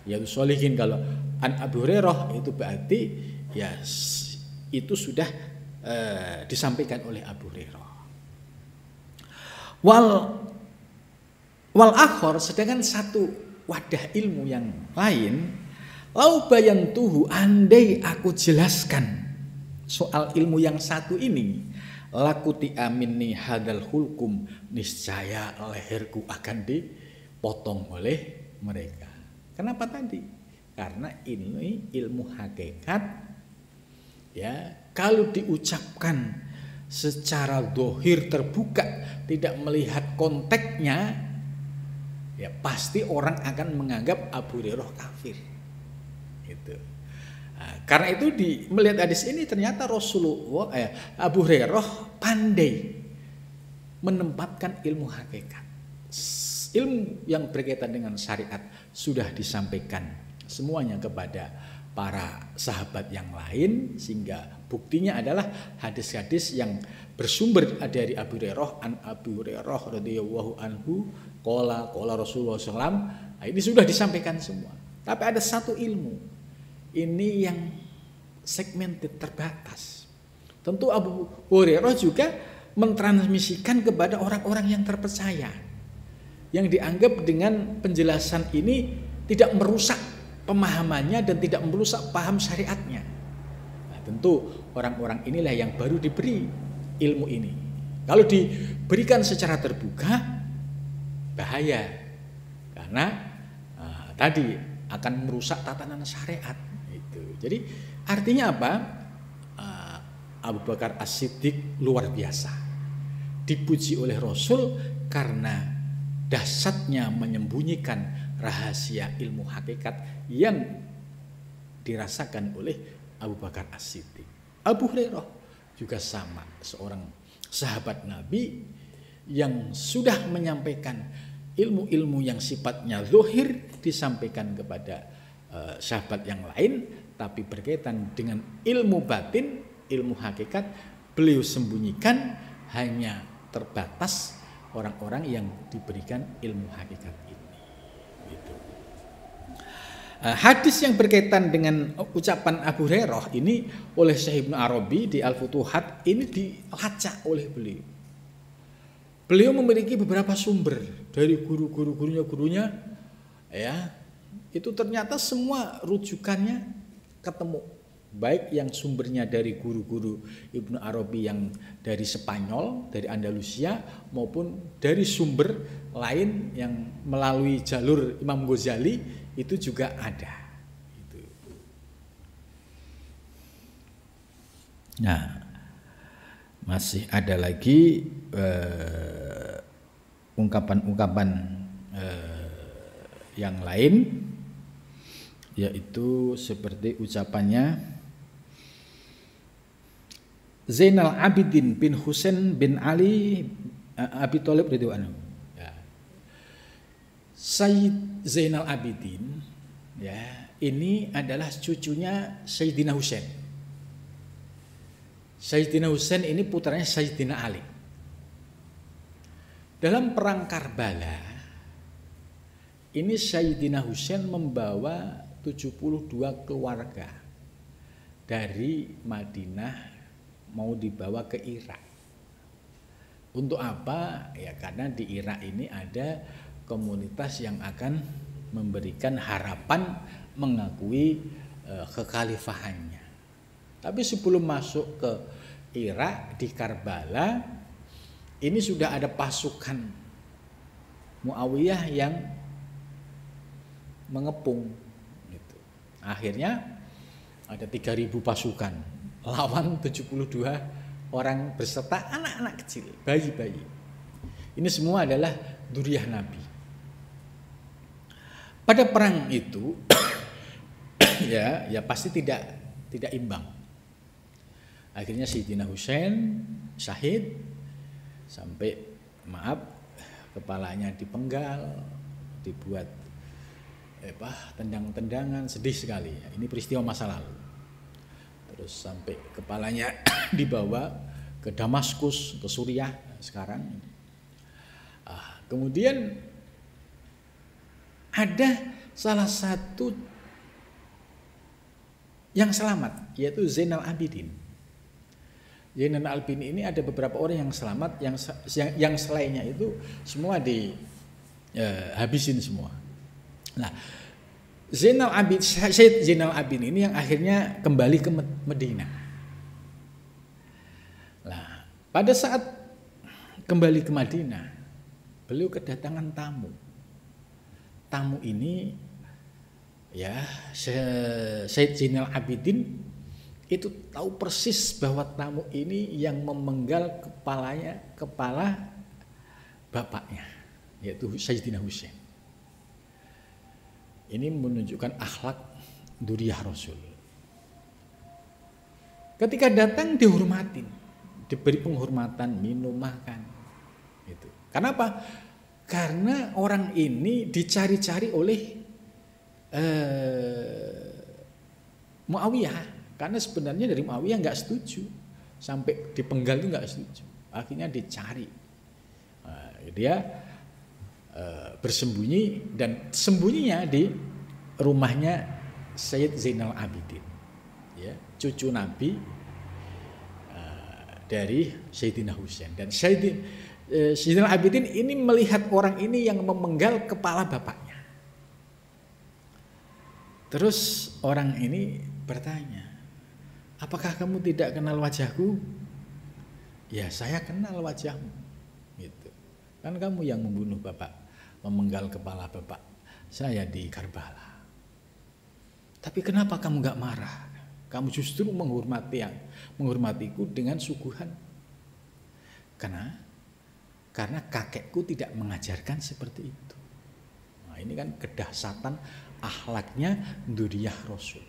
ya sholihin. Kalau an Abu Hurairah itu berarti ya itu sudah disampaikan oleh Abu Hurairah. Wal akhor, sedangkan satu wadah ilmu yang lain, lau bayantuhu, andai aku jelaskan soal ilmu yang satu ini, lakuti aminni hadal hulkum, niscaya leherku akan dipotong oleh mereka. Kenapa tadi? Karena ini ilmu hakikat, ya kalau diucapkan secara dohir terbuka, tidak melihat konteksnya, ya pasti orang akan menganggap Abu Hurairah kafir. Gitu. Nah, karena itu melihat hadis ini ternyata Rasulullah Abu Hurairah pandai menempatkan ilmu hakikat. Ilmu yang berkaitan dengan syariat sudah disampaikan semuanya kepada para sahabat yang lain, sehingga buktinya adalah hadis-hadis yang bersumber dari Abu Hurairah, an Abu Hurairah radhiyallahu anhu qala Rasulullah SAW. Nah, ini sudah disampaikan semua. Tapi ada satu ilmu ini yang segmented, terbatas. Tentu Abu Hurairah juga mentransmisikan kepada orang-orang yang terpercaya, yang dianggap dengan penjelasan ini tidak merusak pemahamannya dan tidak merusak paham syariatnya. Nah, tentu orang-orang inilah yang baru diberi ilmu ini. Kalau diberikan secara terbuka, bahaya, karena tadi akan merusak tatanan syariat. Itu. Jadi artinya apa? Abu Bakar As-Siddiq luar biasa, dipuji oleh Rasul karena dahsyatnya menyembunyikan rahasia ilmu hakikat yang dirasakan oleh Abu Bakar As-Siddiq. Abu Hurairah juga sama, seorang sahabat Nabi yang sudah menyampaikan ilmu-ilmu yang sifatnya zahir disampaikan kepada sahabat yang lain, tapi berkaitan dengan ilmu batin, ilmu hakikat beliau sembunyikan, hanya terbatas orang-orang yang diberikan ilmu hakikat ini. Gitu. Hadis yang berkaitan dengan ucapan Abu Hurairah ini oleh Syekh Ibnu Arabi di Al-Futuhat ini dilacak oleh beliau. Beliau memiliki beberapa sumber dari gurunya, ya itu ternyata semua rujukannya ketemu, baik yang sumbernya dari guru-guru Ibnu Arabi yang dari Spanyol, dari Andalusia, maupun dari sumber lain yang melalui jalur Imam Ghazali itu juga ada. Itu. Nah, masih ada lagi ungkapan-ungkapan yang lain, yaitu seperti ucapannya, Zainal Abidin bin Husain bin Ali Abi Thalib radhiyallahu anhu. Ya. Sayyid Zainal Abidin ya, ini adalah cucunya Sayyidina Husain. Sayyidina Husain ini putranya Sayyidina Ali. Dalam perang Karbala ini Sayyidina Husain membawa 72 keluarga dari Madinah mau dibawa ke Irak. Untuk apa? Ya karena di Irak ini ada komunitas yang akan memberikan harapan mengakui kekhalifahannya. Tapi sebelum masuk ke Irak di Karbala ini sudah ada pasukan Muawiyah yang mengepung gitu. Akhirnya ada 3.000 pasukan lawan 72 orang beserta anak-anak kecil, bayi-bayi. Ini semua adalah dzurriyyah Nabi. Pada perang itu ya pasti tidak imbang. Akhirnya Sayyidina Husain syahid sampai kepalanya dipenggal, dibuat tendang-tendangan, sedih sekali. Ini peristiwa masa lalu. Terus sampai kepalanya dibawa ke Damaskus, ke Suriah sekarang. Kemudian ada salah satu yang selamat, yaitu Zainal Abidin. Zainal Abidin ini ada beberapa orang yang selamat, yang selainnya itu semua dihabisin semua. Nah, Sayyid Zainal Abidin ini yang akhirnya kembali ke Madinah. Nah, pada saat kembali ke Madinah, beliau kedatangan tamu. Tamu ini ya Sayyid Zainal Abidin itu tahu persis bahwa tamu ini yang memenggal kepala bapaknya, yaitu Sayyidina Husain. Ini menunjukkan akhlak dzurriyyah Rasul. Ketika datang dihormatin, diberi penghormatan, minum, makan. Gitu. Kenapa? Karena orang ini dicari-cari oleh Muawiyah. Karena sebenarnya dari Muawiyah nggak setuju, sampai dipenggal itu nggak setuju. Akhirnya dicari. Dia bersembunyi dan sembunyinya di rumahnya Sayyid Zainal Abidin, ya, cucu Nabi dari Sayyidina Husain. Dan Zainal Abidin ini melihat orang ini yang memenggal kepala bapaknya. Terus orang ini bertanya, apakah kamu tidak kenal wajahku? Ya, saya kenal wajahmu. Gitu. Kan kamu yang membunuh bapak, memenggal kepala bapak saya di Karbala. Tapi kenapa kamu gak marah? Kamu justru menghormatiku dengan suguhan. Karena kakekku tidak mengajarkan seperti itu. Nah, ini kan kedahsyatan akhlaknya dzurriyyah Rasul.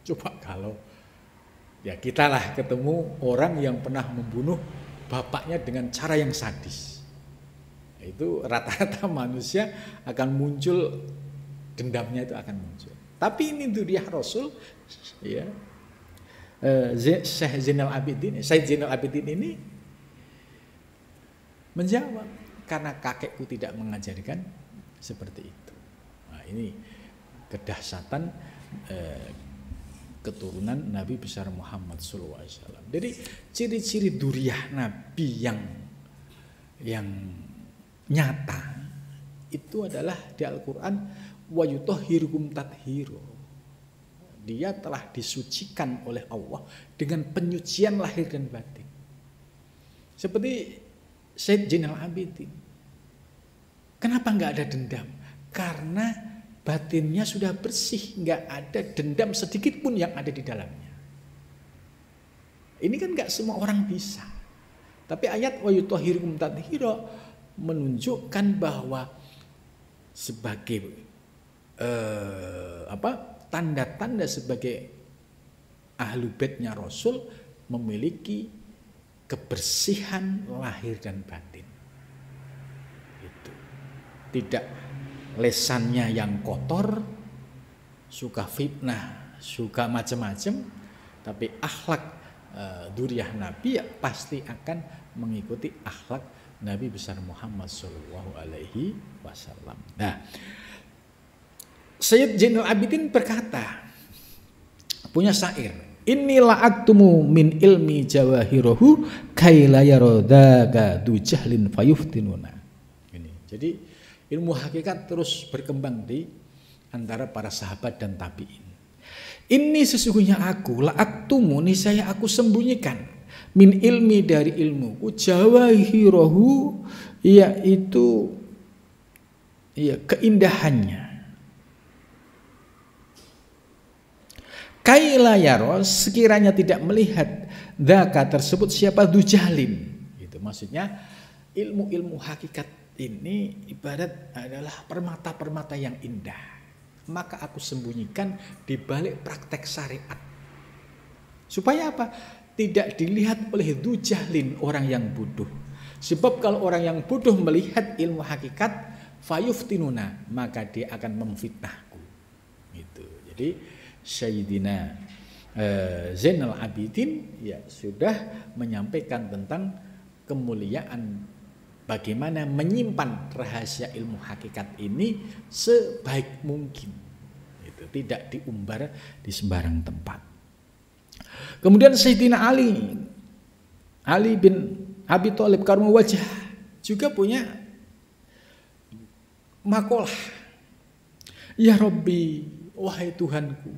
Coba kalau ya kita lah ketemu orang yang pernah membunuh bapaknya dengan cara yang sadis. Itu rata-rata manusia akan muncul, dendamnya itu akan muncul. Tapi ini dzurriyyah Rasul, ya, Sayyid Zainal Abidin ini menjawab, karena kakekku tidak mengajarkan seperti itu. Nah, ini kedahsyatan keturunan Nabi besar Muhammad SAW. Jadi ciri-ciri dzurriyyah Nabi yang nyata itu adalah di Al-Quran, wa yutahhirukum tathhiro. Dia telah disucikan oleh Allah dengan penyucian lahir dan batin. Seperti Sayyid Zainal Abidin. Kenapa nggak ada dendam? Karena batinnya sudah bersih, nggak ada dendam sedikit pun yang ada di dalamnya. Ini kan nggak semua orang bisa. Tapi ayat wa yutahhirukum tathhiro menunjukkan bahwa sebagai tanda-tanda sebagai ahlu baitnya Rasul, memiliki kebersihan lahir dan batin. Itu. Tidak lesannya yang kotor, suka fitnah, suka macam-macam, tapi akhlak dzurriyyah Nabi ya pasti akan mengikuti akhlak Nabi besar Muhammad Shallallahu Alaihi Wasallam. Nah, Sayyid Zainal Abidin berkata, punya syair, Inilah aktumu min ilmi jawahirahu kaila yarodaga du jahlin fayuftinuna. Ini. Jadi ilmu hakikat terus berkembang di antara para sahabat dan tabi'in. Ini sesungguhnya aku, la aktumu, niscaya aku sembunyikan min ilmi dari ilmuku jawahirahu, yaitu keindahannya. Kaila yaro, sekiranya tidak melihat dzaka tersebut siapa dujahlin. Itu maksudnya ilmu-ilmu hakikat ini ibarat adalah permata-permata yang indah. Maka aku sembunyikan di balik praktek syariat. Supaya apa? Tidak dilihat oleh dujahlin, orang yang bodoh. Sebab kalau orang yang bodoh melihat ilmu hakikat fayuftinuna, maka dia akan memfitnahku. Gitu. Jadi Sayyidina Zainal Abidin ya sudah menyampaikan tentang kemuliaan bagaimana menyimpan rahasia ilmu hakikat ini sebaik mungkin. Itu tidak diumbar di sembarang tempat. Kemudian Sayyidina Ali bin Abi Thalib Karmu Wajah juga punya makalah. Ya Rabbi, wahai Tuhanku,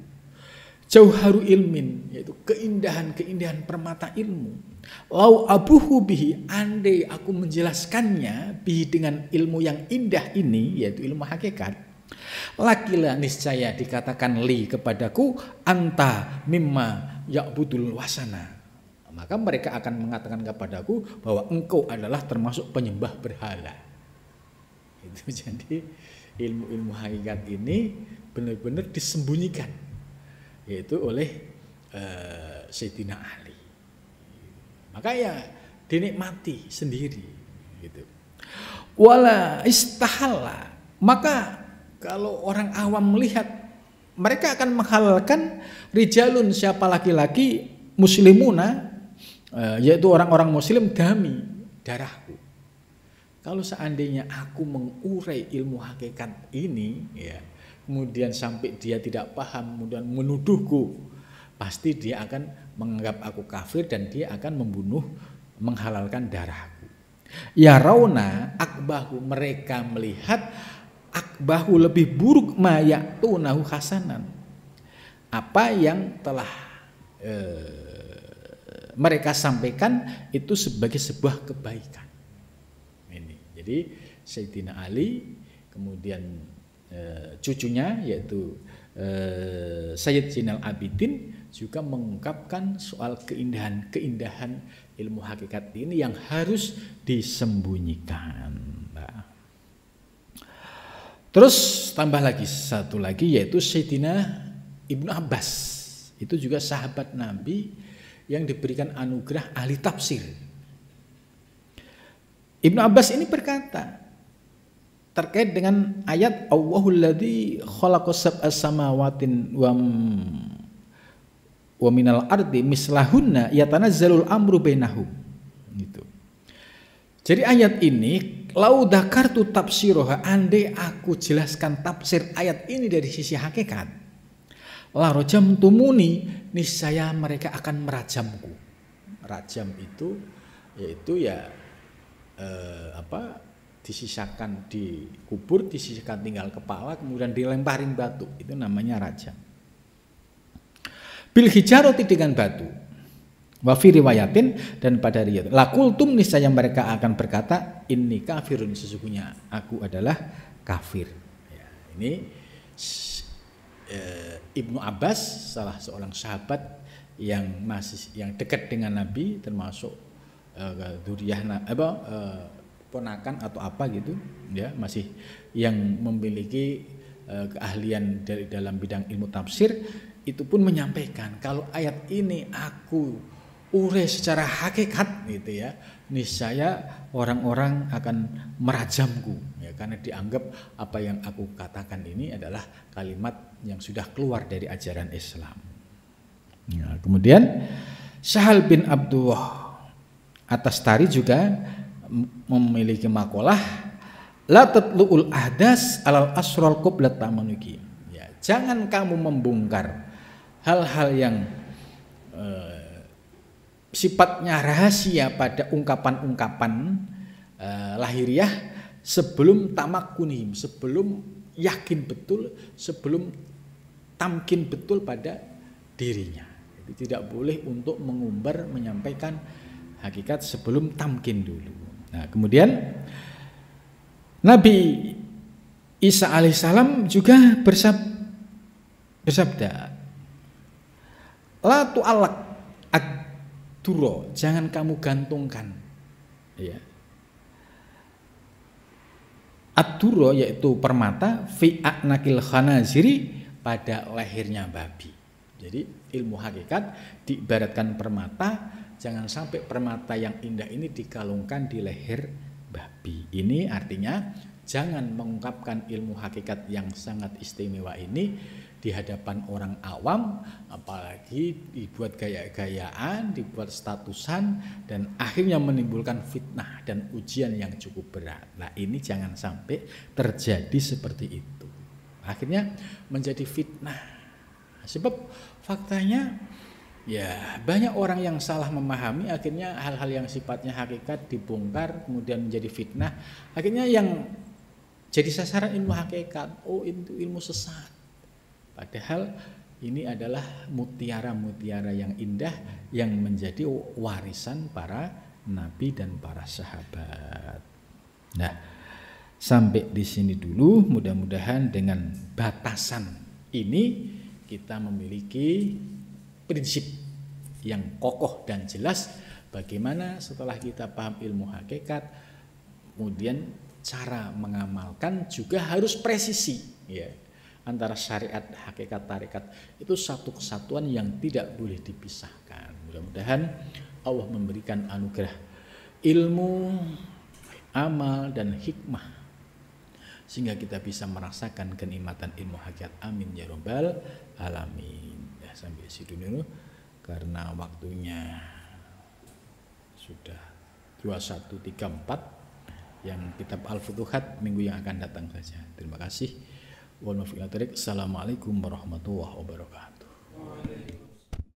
jauharu ilmin, yaitu keindahan-keindahan permata ilmu. Lau abuhu bihi, andai aku menjelaskannya bihi dengan ilmu yang indah ini, yaitu ilmu hakikat. Lakilah niscaya dikatakan li kepadaku, anta mimma ya'budul wasana. Maka mereka akan mengatakan kepadaku bahwa engkau adalah termasuk penyembah berhala. Itu jadi ilmu-ilmu hakikat ini benar-benar disembunyikan, yaitu oleh Sayyidina Ali. Maka ya dinikmati sendiri gitu. Wala istahala, maka kalau orang awam melihat, mereka akan menghalalkan rijalun, siapa laki-laki, muslimuna, yaitu orang-orang muslim, dami, darahku. Kalau seandainya aku mengurai ilmu hakikat ini ya, kemudian sampai dia tidak paham, kemudian menuduhku, pasti dia akan menganggap aku kafir dan dia akan membunuh, menghalalkan darahku. Ya rauna akbahu, mereka melihat akbahu lebih buruk ma ya'tunahu hasanan, apa yang telah mereka sampaikan itu sebagai sebuah kebaikan. Ini. Jadi Sayyidina Ali, kemudian cucunya yaitu Sayyid Zainal Abidin juga mengungkapkan soal keindahan ilmu hakikat ini yang harus disembunyikan. Nah. Terus tambah lagi satu lagi, yaitu Sayyidina Ibnu Abbas, itu juga sahabat Nabi yang diberikan anugerah ahli tafsir. Ibnu Abbas ini berkata terkait dengan ayat Allahul ladzi khalaqas sab'a samawatin wa minal ardi mislahunna yatanazzalul amru bainahum. Gitu. Jadi ayat ini lau dzakartu tafsiroha, andai aku jelaskan tafsir ayat ini dari sisi hakikat, la rajamtumuni, niscaya mereka akan merajamku. Rajam itu yaitu ya disisakan, dikubur, disisakan tinggal kepala, kemudian dilemparin batu, itu namanya rajam. Bil hijarati, dengan batu. Wa fi riwayatin, dan pada riwayat lakultum, niscaya mereka akan berkata inni kafirun, sesungguhnya aku adalah kafir. Ya, ini Ibnu Abbas, salah seorang sahabat yang dekat dengan Nabi, termasuk dzurriyyah ponakan atau apa gitu ya, masih yang memiliki keahlian dalam bidang ilmu tafsir, itu pun menyampaikan kalau ayat ini aku urus secara hakikat gitu ya, niscaya orang-orang akan merajamku ya, karena dianggap apa yang aku katakan ini adalah kalimat yang sudah keluar dari ajaran Islam. Ya, kemudian Sahal bin Abdullah At-Tastari juga memiliki makalah la tatlu'ul ahdas alal asral qabla tamanuki. Ya, jangan kamu membongkar hal-hal yang sifatnya rahasia pada ungkapan-ungkapan lahiriah sebelum tamakunihim, sebelum yakin betul, sebelum tamkin betul pada dirinya. Jadi tidak boleh untuk mengumbar, menyampaikan hakikat sebelum tamkin dulu. Nah, kemudian Nabi Isa alaihissalam juga bersabda, la tu'allaq ad-duro, jangan kamu gantungkan ya. Ad-duro yaitu permata fi a'naqil khanaziri, pada lehernya babi. Jadi ilmu hakikat diibaratkan permata, jangan sampai permata yang indah ini dikalungkan di leher babi. Ini artinya jangan mengungkapkan ilmu hakikat yang sangat istimewa ini di hadapan orang awam, apalagi dibuat gaya-gayaan, dibuat statusan, dan akhirnya menimbulkan fitnah dan ujian yang cukup berat. Nah, ini jangan sampai terjadi seperti itu. Akhirnya menjadi fitnah. Sebab faktanya ya banyak orang yang salah memahami, akhirnya hal-hal yang sifatnya hakikat dibongkar kemudian menjadi fitnah. Akhirnya yang jadi sasaran ilmu hakikat, oh itu ilmu sesat. Padahal ini adalah mutiara-mutiara yang indah yang menjadi warisan para nabi dan para sahabat. Nah, sampai di sini dulu, mudah-mudahan dengan batasan ini kita memiliki prinsip yang kokoh dan jelas bagaimana setelah kita paham ilmu hakikat, kemudian cara mengamalkan juga harus presisi ya. Antara syariat, hakikat, tarekat itu satu kesatuan yang tidak boleh dipisahkan. Mudah-mudahan Allah memberikan anugerah ilmu, amal, dan hikmah sehingga kita bisa merasakan kenikmatan ilmu hakikat. Amin ya rabbal alamin. Ya, sampai situ dulu karena waktunya sudah 21.34 yang kitab Al-Futuhat minggu yang akan datang saja. Terima kasih. Assalamualaikum warahmatullahi wabarakatuh.